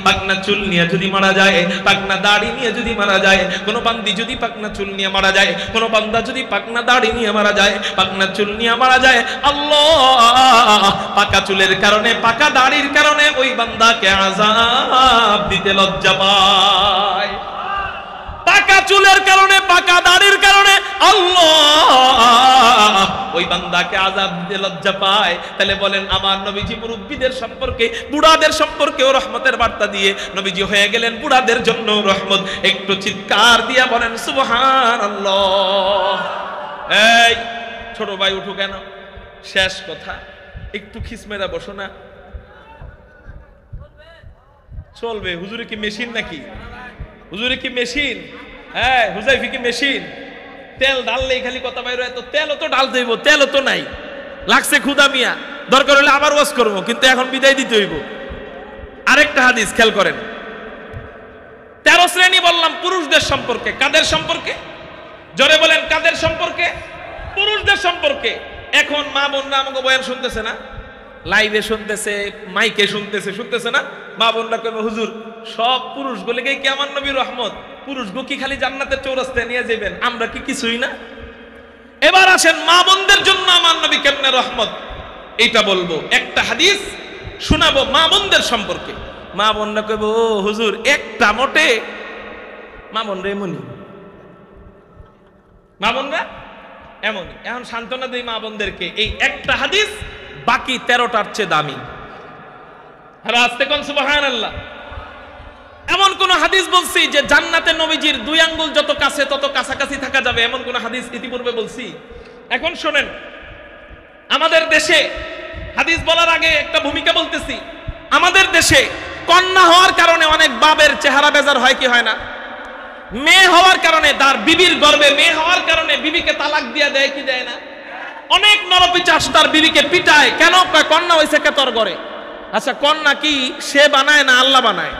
পাকনা চুল নিয়ে যদি মারা যায়, পাকনা দাড়ি নিয়ে যদি মারা যায়, কোন বান্দি যদি পাকনা চুল নিয়ে মারা যায়, কোন বান্দা যদি পাকনা দাড়ি নিয়ে মারা যায়, পাকনা চুল নিয়ে মারা যায়, আল্লাহ পাকা চুলের কারণে পাকা দাড়ির কারণে ওই বান্দাকে আযাব দিতে লজ্জা পায়। পাকা চুলের কারণে পাকা দাড়ির কারণে আল্লাহ ওই বান্দাকে আযাব দিতে লজ্জা পায়। তাহলে বলেন আমার নবীজি মুরব্বিদের সম্পর্কে বুড়াদের সম্পর্কেও রহমতের বার্তা দিয়ে নবীজি হয়ে গেলেন বুড়াদের জন্য রহমত। একটু চিৎকার দিয়ে বলেন সুবহানাল্লাহ। এই ছোট ভাই উঠো কেন? শেষ কথা, একটু খিসমেরা বসো না। চলবে? হুজুরে কি মেশিন নাকি? হুজুরে কি মেশিন? হ্যাঁ, হুজাইফি কি মেশিন? তেল ঢাললেই খালি কথা বাইরে, এত তেলও তো ঢালতে হইব, তেলও তো নাই। লাগছে ক্ষুদা মিয়া, দরকার হলে আবার ওয়াজ করবো, কিন্তু এখন বিদায় দিতে হইব। আরেকটা হাদিস খেয়াল করেন। 13 শ্রেণী বললাম পুরুষদের সম্পর্কে। কাদের সম্পর্কে? জোরে বলেন, কাদের সম্পর্কে? পুরুষদের সম্পর্কে। এখন মা বোনরা আমাকে বয়ান শুনতেছে না, লাইভে শুনতেছে, মাইকে শুনতেছে না? মা বোনরা কইবে হুজুর সব পুরুষ গুলিকে কি আমার নবীর রহমত? পুরুষ গো কি খালি জান্নাতের চৌরাস্তায় নিয়ে যাবেন, আমরা কি কিছুই না? এবার আসেন মা বোনদের জন্য আমার নবী কেমনে রহমত, এইটা বলবো। একটা হাদিস শোনাবো মা বোনদের সম্পর্কে। মা বোনরা কইবে ও হুজুর একটা মোটে। মা বোনরা এমনই, মা বোনরা এমনই। এখন সান্ত্বনা দেই মা বোনদেরকে, এই একটা হাদিস বাকি 13টার চেয়ে দামি। আর আস্তে কোন সুবহানাল্লাহ। এমন কোন হাদিস বলছি যে জান্নাতে নবীজির 2 আঙ্গুল যত কাছে তত কাছাকাছি থাকা যাবে, এমন কোন হাদিস ইতিপূর্বে বলছি? এখন শোনেন, আমাদের দেশে হাদিস বলার আগে একটা ভূমিকা বলতেছি। আমাদের দেশে কন্যা হওয়ার কারণে অনেক বাবের চেহারা বেজার হয় কি হয় না? মেয়ে হওয়ার কারণে তার বিবির গর্ভে মেয়ে হওয়ার কারণে বিবিকে তালাক দিয়ে দেয় কি দেয় না? অনেক নরপিচাস তার বিবিকে পিটায়। কেন? কন্যা হইছে কে তোর ঘরে। আচ্ছা কন্যা কি সে বানায় না আল্লাহ বানায়?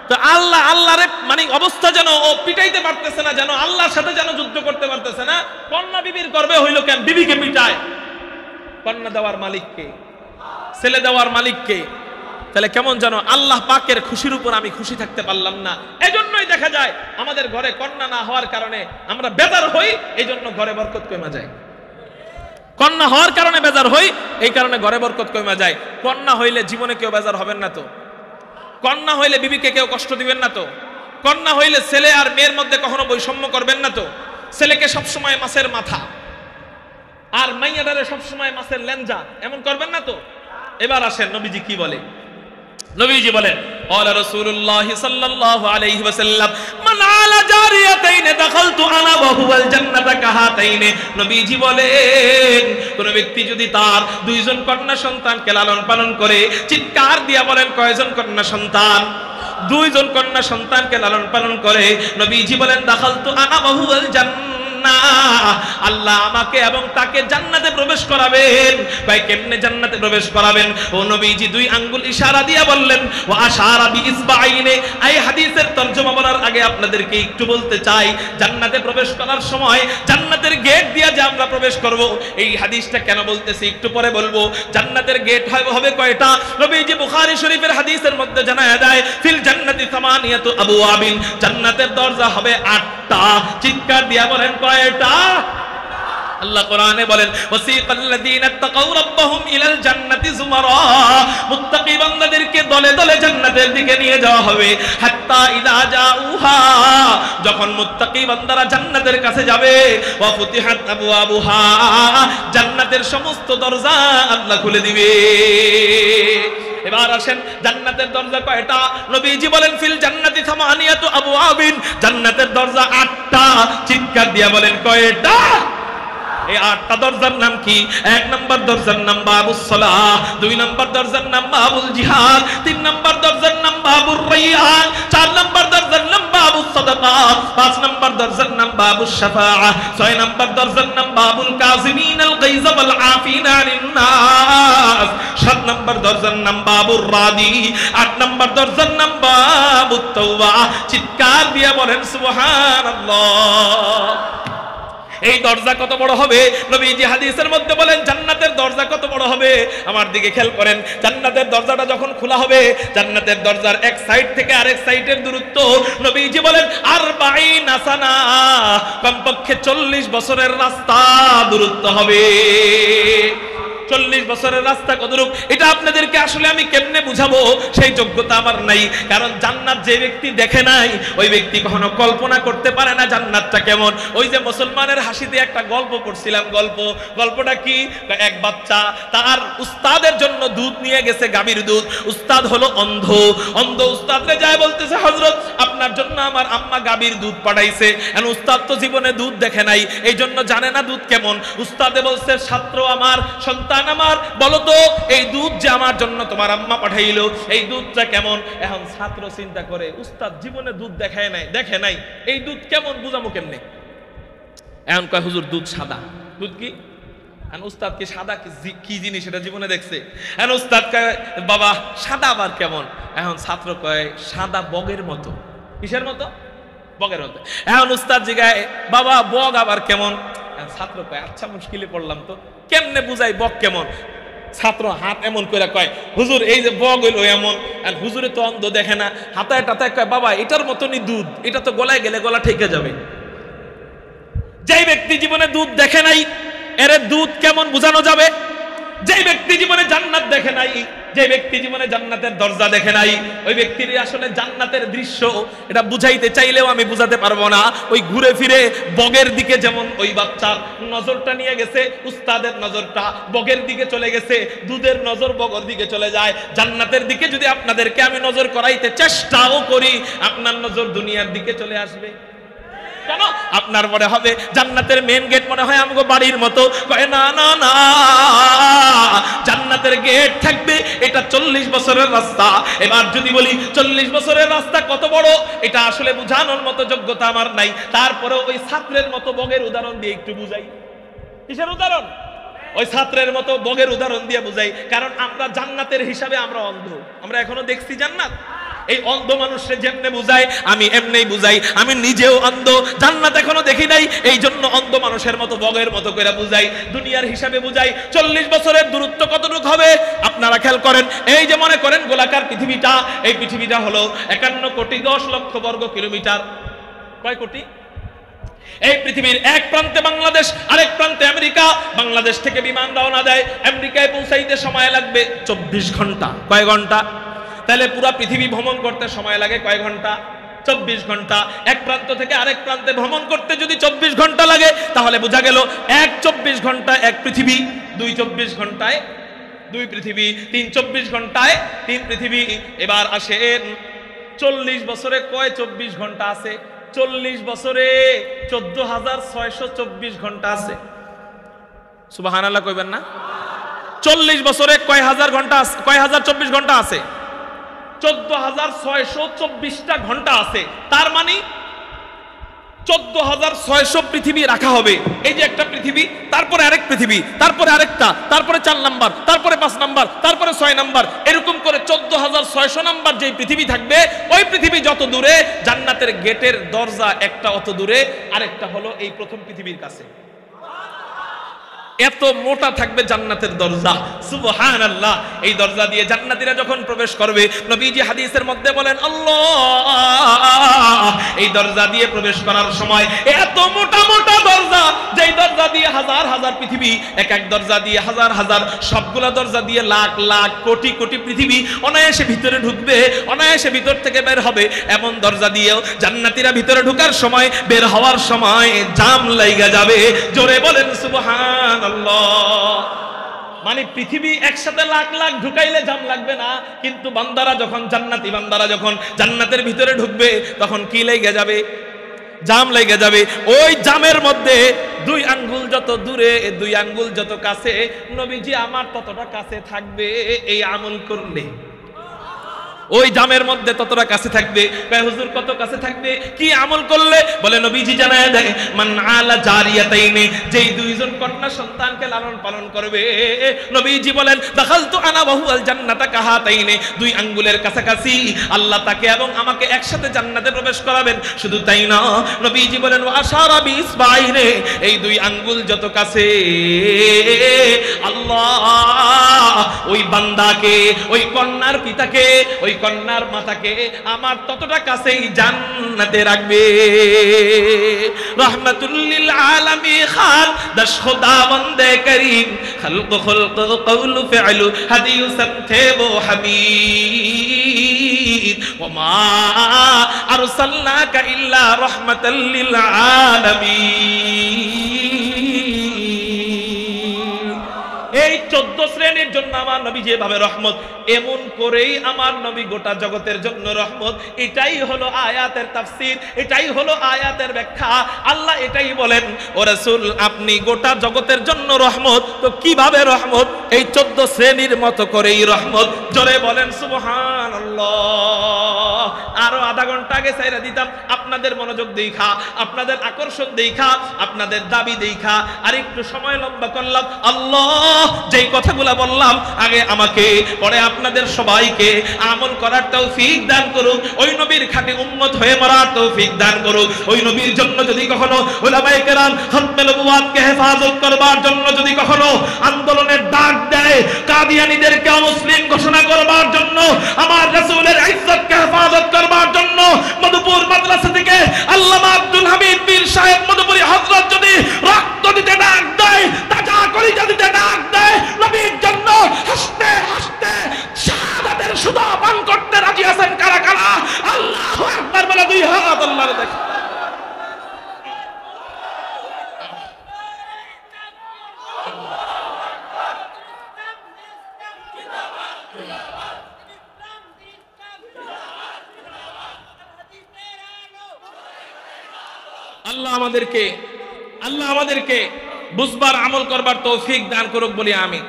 তো আল্লাহরে মানে অবস্থা যেন ও পিটাইতে পারতেছে না, যেন আল্লাহর সাথে যেন যুদ্ধ করতে পারতেছে না। কন্যা বিবির গর্ভে হইল কেন? বিবিকে পিটায়। কন্যা দেওয়ার মালিককে, ছেলে দেওয়ার মালিককে। তাহলে কেমন যেন আল্লাহ পাকের খুশির উপর আমি খুশি থাকতে পারলাম না। এজন্যই দেখা যায় আমাদের ঘরে কন্যা না হওয়ার কারণে আমরা বেজার হই, এজন্য ঘরে বরকত কমে যায়। কন্যা হওয়ার কারণে বেজার হই, এই কারণে ঘরে বরকত কমে যায়। কন্যা হইলে জীবনে কেউ বেজার হবেন না তো? কন্যা হইলে বিবিকে কেউ কষ্ট দিবেন না তো? কন্যা হইলে ছেলে আর মেয়ের মধ্যে কখনো বৈষম্য করবেন না তো? ছেলেকে সবসময় মাছের মাথা আর মাইয়াটারে সবসময় মাছের লেঞ্জা এমন করবেন না তো? এবার আসেন নবীজি কি বলে। নবীজি বলেন ক্বালা রাসূলুল্লাহ সাল্লাল্লাহু আলাইহি ওয়াসাল্লাম মান আলা জারিয়াতাইন দাখালতু আনা ওয়া হুয়াল জান্নাতা কাহাতাইন। নবীজি বলেন কোন ব্যক্তি যদি তার 2 জন কন্যা সন্তানকে লালন পালন করে, চিৎকার দিয়া বলেন কয়জন কন্যা সন্তান? 2 জন কন্যা সন্তানকে লালন পালন করে, নবীজি বলেন দাখালতু আনা ওয়া হুয়াল জান্নাত, আল্লাহ আমাকে এবং তাকে জান্নাতে প্রবেশ করাবেন। ভাই কেমনে জান্নাতে প্রবেশ করাবেন? ও নবীজি 2 আঙ্গুল ইশারা দিয়া বললেন ওয়া আশারা বিইসবাইনে। এই হাদিসের তরজমা বলার আগে আপনাদেরকে একটু বলতে চাই, জান্নাতে প্রবেশ করার সময় জান্নাতের গেট দিয়া যে আমরা প্রবেশ করব, এই হাদিসটা কেন বলতেছি একটু পরে বলবো। জান্নাতের গেট হবে কয়টা? নবীজি বুখারী শরীফের হাদিসের মধ্যে জানায়া দেয় ফিল জান্নাতি সামানিয়াতু আবওয়াবিন, জান্নাতের দরজা হবে 8টা। চিৎকার দিয়া বলেন কয়টা? আল্লাহ কোরআনে বলেন ওয়াসিকাল্লাযীনা তাকাউ রাব্বাহুম ইলাল জান্নাতি যুমারা, মুত্তাকি বান্দাদেরকে দলে দলে জান্নাতের দিকে নিয়ে যাওয়া হবে। হাত্তা ইযা জাউহা, যখন মুত্তাকি বান্দারা জান্নাতের কাছে যাবে, ওয়া ফুতিহাত আবওয়াবুহা, জান্নাতের সমস্ত দরজা আল্লাহ খুলে দিবে। এবার আসেন জান্নাতের দরজা কয়টা? নবীজি বলেন ফিল জান্নাতি সামানিয়াতু আবওয়াবিন, জান্নাতের দরজা 8টা। চিৎকার দিয়া বলেন কয়টা? এই 8টা দরজার নাম কি? 1 নম্বর দরজার নাম বাবুস সালাহ, 2 নম্বর দরজার নাম বাবুল জিহাদ, 3 নম্বর দরজার নাম বাবুর রাইয়ান, 4 নম্বর দরজার নাম বাবুস সাদাকা, 5 নম্বর দরজার নাম বাবুস শাফাআহ, 6 নম্বর দরজার নাম বাবুল কাযিমিনাল গায়জ ওয়াল আফিনা আনিন নাস, 7 নম্বর দরজার নাম বাবুর রাদি, 8 নম্বর দরজার নাম বাবুত তাওবা। চিৎকার দিয়ে বলেন সুবহানাল্লাহ। এই দরজা কত বড় হবে? নবীজি হাদিসের মধ্যে বলেন জান্নাতের দরজা কত বড় হবে। আমার দিকে খেয়াল করেন, জান্নাতের দরজাটা যখন খোলা হবে, জান্নাতের দরজার এক সাইড থেকে আরেক সাইডের দূরত্ব নবীজি বলেন 40 সানা, কমপক্ষে 40 বছরের রাস্তা দূরত্ব হবে। 40 বছরের রাস্তা কতটুক, এটা আপনাদেরকে আসলে আমি কেমনে বুঝাবো সেই যোগ্যতা আমার নাই। কারণ জান্নাত যে ব্যক্তি দেখে নাই, ওই ব্যক্তি কখনো কল্পনা করতে পারে না জান্নাতটা কেমন। ওই যে মুসলমানের হাসিতে একটা গল্প পড়ছিলাম, গল্পটা কি? এক বাচ্চা তার উস্তাদের জন্য দুধ নিয়ে গেছে, গাভীর দুধ। উস্তাদ হলো অন্ধ উস্তাদরে যায় বলতেছে, হযরত আপনার জন্য আমার আম্মা গাভীর দুধ পাঠাইছে। আর উস্তাদ তো জীবনে দুধ দেখে নাই, এই জন্য জানে না দুধ কেমন। উস্তাদে বলছে, ছাত্র আমার, সন্তান আমার, বলো তো এই দুধ যে আমার জন্য তোমার আম্মা পাঠাইলো, এই দুধটা কেমন? এখন ছাত্র চিন্তা করে, উস্তাদ জীবনে দুধ দেখে নাই, এই দুধ কেমন, বুঝামো কেমনে? এখন কয়, হুজুর দুধ সাদা। দুধ কি? উস্তাদ কি সাদা কি জিনিস এটা জীবনে দেখছে? এখন উস্তাদ কয়, বাবা সাদা আবার কেমন? এখন ছাত্র কয়, সাদা বগের মতো। কিসের মতো? বগের মতো। এখন উস্তাদ জিগায়, বাবা বগ আবার কেমন? ছাত্র কয়, আচ্ছা মুশকিলে পড়লাম তো, কেমনে বুঝাই বগ কেমন? ছাত্র হাত এমন করে কয়, হুজুর এই যে বগ হইলো এমন। আর হুজুরে তো অন্ধ, দেখে না, হাতায় টাতায় কয়, বাবা এটার মতনই দুধ, এটা তো গলায় গেলে গলা ঠেকে যাবে। যেই ব্যক্তি জীবনে দুধ দেখে নাই, এর দুধ কেমন বুঝানো যাবে? যেই ব্যক্তি জীবনে জান্নাত দেখে নাই, যে ব্যক্তি জীবনে জান্নাতের দরজা দেখে নাই, ওই ব্যক্তির আসলে জান্নাতের দৃশ্য এটা বুঝাইতে চাইলেও আমি বুঝাতে পারবো না। ওই ঘুরে ফিরে বগের দিকে, যেমন ওই বাচ্চার নজরটা নিয়ে গেছে, উস্তাদের নজরটা বগের দিকে চলে গেছে, দুধের নজর বগের দিকে চলে যায়। জান্নাতের দিকে যদি আপনাদেরকে আমি নজর করাইতে চেষ্টাও করি, আপনার নজর দুনিয়ার দিকে চলে আসবে। কেন? আপনার মনে হবে জান্নাতের মেন গেট মনে হয় আমগো বাড়ির মতো। কয় না না না, জান্নাতের গেট থাকবে, এটা 40 বছরের রাস্তা। এবার যদি বলি 40 বছরের রাস্তা কত বড়, এটা আসলে বুঝানোর মতো যোগ্যতা আমার নাই। তারপরে ওই ছাত্রের মতো বগের উদাহরণ দিয়ে একটু বুঝাই। কিসের উদাহরণ? ওই ছাত্রের মতো বগের উদাহরণ দিয়ে বুঝাই। কারণ আমরা জান্নাতের হিসাবে আমরা অন্ধ, আমরা এখনো দেখছি জান্নাত। এই অন্ধ মানুষে যেমনে বুঝাই আমি এমনি বুঝাই, আমি নিজেও অন্ধ, জান্নাত এখনো দেখি নাই, এই জন্য অন্ধ মানুষের মতো বগের মতো করে বুঝাই, দুনিয়ার হিসাবে বুঝাই। 40 বছরের দূরত্ব কতটুকু হবে আপনারা খেয়াল করেন। এই যে মনে করেন গোলাকার পৃথিবীটা, এই পৃথিবীটা হলো 51 কোটি 10 লক্ষ বর্গ কিলোমিটার। কয় কোটি? এই পৃথিবীর এক প্রান্তে বাংলাদেশ, আরেক প্রান্তে আমেরিকা। বাংলাদেশ থেকে বিমান রওনা দেয়, আমেরিকায় পৌঁছাইতে সময় লাগবে 24 ঘন্টা। কয় ঘন্টা? তাহলে পুরো পৃথিবী ভ্রমণ করতে সময় লাগে কয় ঘন্টা? 24 ঘন্টা। এক প্রান্ত থেকে আরেক প্রান্তে ভ্রমণ করতে যদি 24 ঘন্টা লাগে, তাহলে বোঝা গেল 24 ঘন্টায় এক পৃথিবী, 24 ঘন্টায় 2 পৃথিবী, 24 ঘন্টায় 3 পৃথিবী। এবার আসেন 40 বছরে কয় 24 ঘন্টা আছে? 40 বছরে 14,624 ঘন্টা আছে। সুবহানাল্লাহ কইবেন না? 40 বছরে কয় হাজার ঘন্টা, কয় হাজার 24 ঘন্টা আছে? 14,624টা ঘন্টা আছে। তার মানে 14,600 পৃথিবী রাখা হবে। এই যে একটা পৃথিবী, তারপরে আরেক পৃথিবী, তারপরে আরেকটা, তারপরে 4 নাম্বার, তারপরে 5 নাম্বার, তারপরে 6 নাম্বার, এরকম করে 14,600 নাম্বার যেই পৃথিবী থাকবে, ওই পৃথিবী যত দূরে, জান্নাতের গেটের দরজা একটা অত দূরে, আরেকটা হলো এই প্রথম পৃথিবীর কাছে। এত মোটা থাকবে জান্নাতের দরজা। সুবহানাল্লাহ। এই দরজা দিয়ে জান্নাতীরা যখন প্রবেশ করবে, নবীজি হাদিসের মধ্যে বলেন, আল্লাহ, এই দরজা দিয়ে প্রবেশ করার সময় এত মোটা মোটা দরজা, যেই দরজা দিয়ে হাজার হাজার পৃথিবী, এক এক দরজা দিয়ে হাজার হাজার, সবগুলা দরজা দিয়ে লাখ লাখ কোটি কোটি পৃথিবী অনায়াসে ভিতরে ঢুকবে, অনায়াসে ভিতর থেকে বের হবে। এমন দরজা দিয়েও জান্নাতীরা ভিতরে ঢোকার সময়, বের হওয়ার সময় জাম লাইগা যাবে। জোরে বলেন সুবহান। মানে পৃথিবী একসাথে লাখ লাখ ঢুকাইলে জাম লাগবে না, কিন্তু বান্দারা যখন জান্নাতি বান্দারা যখন জান্নাতের ভিতরে ঢুকবে, তখন কি লেগে যাবে? জাম লেগে যাবে। ওই জামের মধ্যে 2 আঙ্গুল যত দূরে, 2 আঙ্গুল যত কাছে, নবীজি আমার ততটা কাছে থাকবে এই আমল করলে। ওই জামের মধ্যে ততটা কাছে থাকবে। হুজুর কত কাছে থাকবে, কি আমল করলে? বলে নবীজি জানায় দেয়, মান আলা জারিয়াতাইনি, যেই দুইজন কন্যা সন্তানকে লালন পালন করবে, নবীজি বলেন দাখালতু আনা ওয়া হুয়াল জান্নাতা কাহাতাইনি, দুই আঙ্গুলের কাছাকাছি আল্লাহ তাকে এবং আমাকে একসাথে জান্নাতে প্রবেশ করাবেন। শুধু তাই না, নবীজি বলেন ওয়া আশারা বিইসবাইনি, এই দুই আঙ্গুল যত কাছে আল্লাহ ওই বান্দাকে, ওই কন্যার পিতাকে, ওই কন্যার মাতাকে আমার ততটা কাছেই জান্নাতে রাখবে। রহমাতুল লিল আলামিন খান দশ খোদা বন্দে করিম, খলক খলক কওল ফি'ল হাদিয়ু সবথে वो हमीद वमा अरसलनाका इल्ला रहमतल लिल आलामीन। এই 14 শ্রেণীর জন্য আমার নবী যেভাবে রহমত, এমন করেই আমার নবী গোটা জগতের জন্য রহমত। এটাই হলো আয়াতের তাফসীর, এটাই হলো আয়াতের ব্যাখ্যা। আল্লাহ এটাই বলেন, ও রাসূল আপনি গোটা জগতের জন্য রহমত, তো কিভাবে রহমত? এই 14 শ্রেণীর মতো করেই রহমত। জোরে বলেন সুবহানাল্লাহ। আরো আধা ঘন্টা আগে ছাইরা দিতাম, আপনাদের মনোযোগ দেখা, আপনাদের আকর্ষণ দেখা, আপনাদের দাবি দেখা আর একটু সময় লম্বা করলাম। আল্লাহ যেই কথাগুলো বললাম আগে আমাকে, পরে আপনাদের সবাইকে আমল করার তৌফিক দান করুক, ওই নবীর খাঁটি উম্মত হয়ে মরার তৌফিক দান করুক। ওই নবীর জন্য যদি কখনো উলামায়ে কেরাম খতমে নবুওয়াতকে হেফাজত করবার জন্য যদি কখনো আন্দোলনের ডাক দেয়, কাদিয়ানীদেরকে মুসলিম ঘোষণা করবার জন্য, আমার রাসূলের ইজ্জতকে হেফাজত করবার জন্য মধুপুর মাদ্রাসা থেকে আল্লামা আব্দুল হামিদ পীর সাহেব মধুপুরি হযরত যদি রক্ত দিতে ডাক দেয়, তাজা কলিজা দিতে ডাক দেয়, নবীর জন্য হাসতে হাসতে শাহাদাতের সুধা পান করতে রাজি আছেন কারা কারা? আল্লাহু আকবার বলে দুই হাত আল্লাহর দেখে। আল্লাহ আমাদেরকে বুঝবার আমল করবার তৌফিক দান করুক বলি আমি।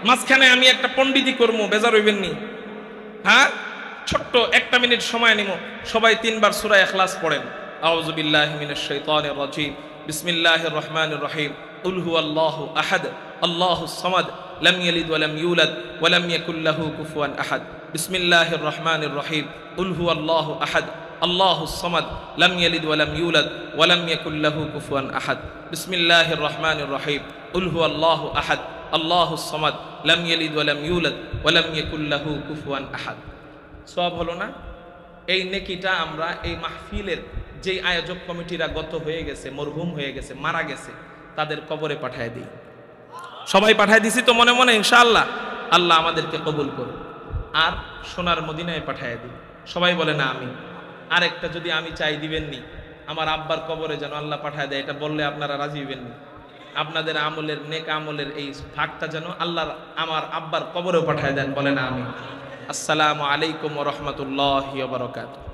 মাঝখানে আমি একটা পণ্ডিতি করবো, বেজার হইবেন নি? হ্যাঁ, ছোট্ট 1 মিনিট সময় নিব। সবাই 3 বার সূরা ইখলাস পড়েন। আউযু বিল্লাহি মিনাশ শাইতানির রাজীম, বিসমিল্লাহির রহমানির রহিম। কুল হুয়াল্লাহু আহাদ, আল্লাহুস সামাদ, লাম ইয়ালিদ ওয়া লাম ইউলাদ ওয়া লাম ইয়াকুল লাহু কুফুয়ান আহাদ। বিসমিল্লাহির রহমানির রহিম। কুল হুয়াল্লাহু আহাদ, আল্লাহুস সামাদ, লাম ইয়ালিদ ওয়া লাম ইউলাদ ওয়া লাম ইয়াকুল লাহু কুফুয়ান আহাদ। বিসমিল্লাহির রহমানির রহিম। কুল হুয়াল্লাহু আহাদ, আল্লাহুস সামাদ, লাম ইয়ালিদ ওয়া লাম ইউলাদ ওয়া লাম ইয়াকুল লাহু কুফুয়ান আহাদ। সওয়াব হলো না? এই নেকিটা আমরা এই মাহফিলের যেই আয়োজক কমিটিরা গত হয়ে গেছে, মরহুম হয়ে গেছে, মারা গেছে, তাদের কবরে পাঠায় দিই। সবাই পাঠায় দিছি তো মনে মনে, ইনশাআল্লাহ। আল্লাহ আমাদেরকে কবুল করুন। আর সোনার মদিনায় পাঠায় দিই। সবাই বলে না আমি। আরেকটা যদি আমি চাই দিবেননি, আমার আব্বার কবরে যেন আল্লাহ পাঠায় দেয়, এটা বললে আপনারা রাজি হইবেননি? আপনাদের আমলের, নেক আমলের এই ভাগটা যেন আল্লাহ আমার আব্বার কবরেও পাঠায় দেন, বলে না আমি। আসসালামু আলাইকুম ওয়া রাহমাতুল্লাহি ওয়া বারাকাতুহু।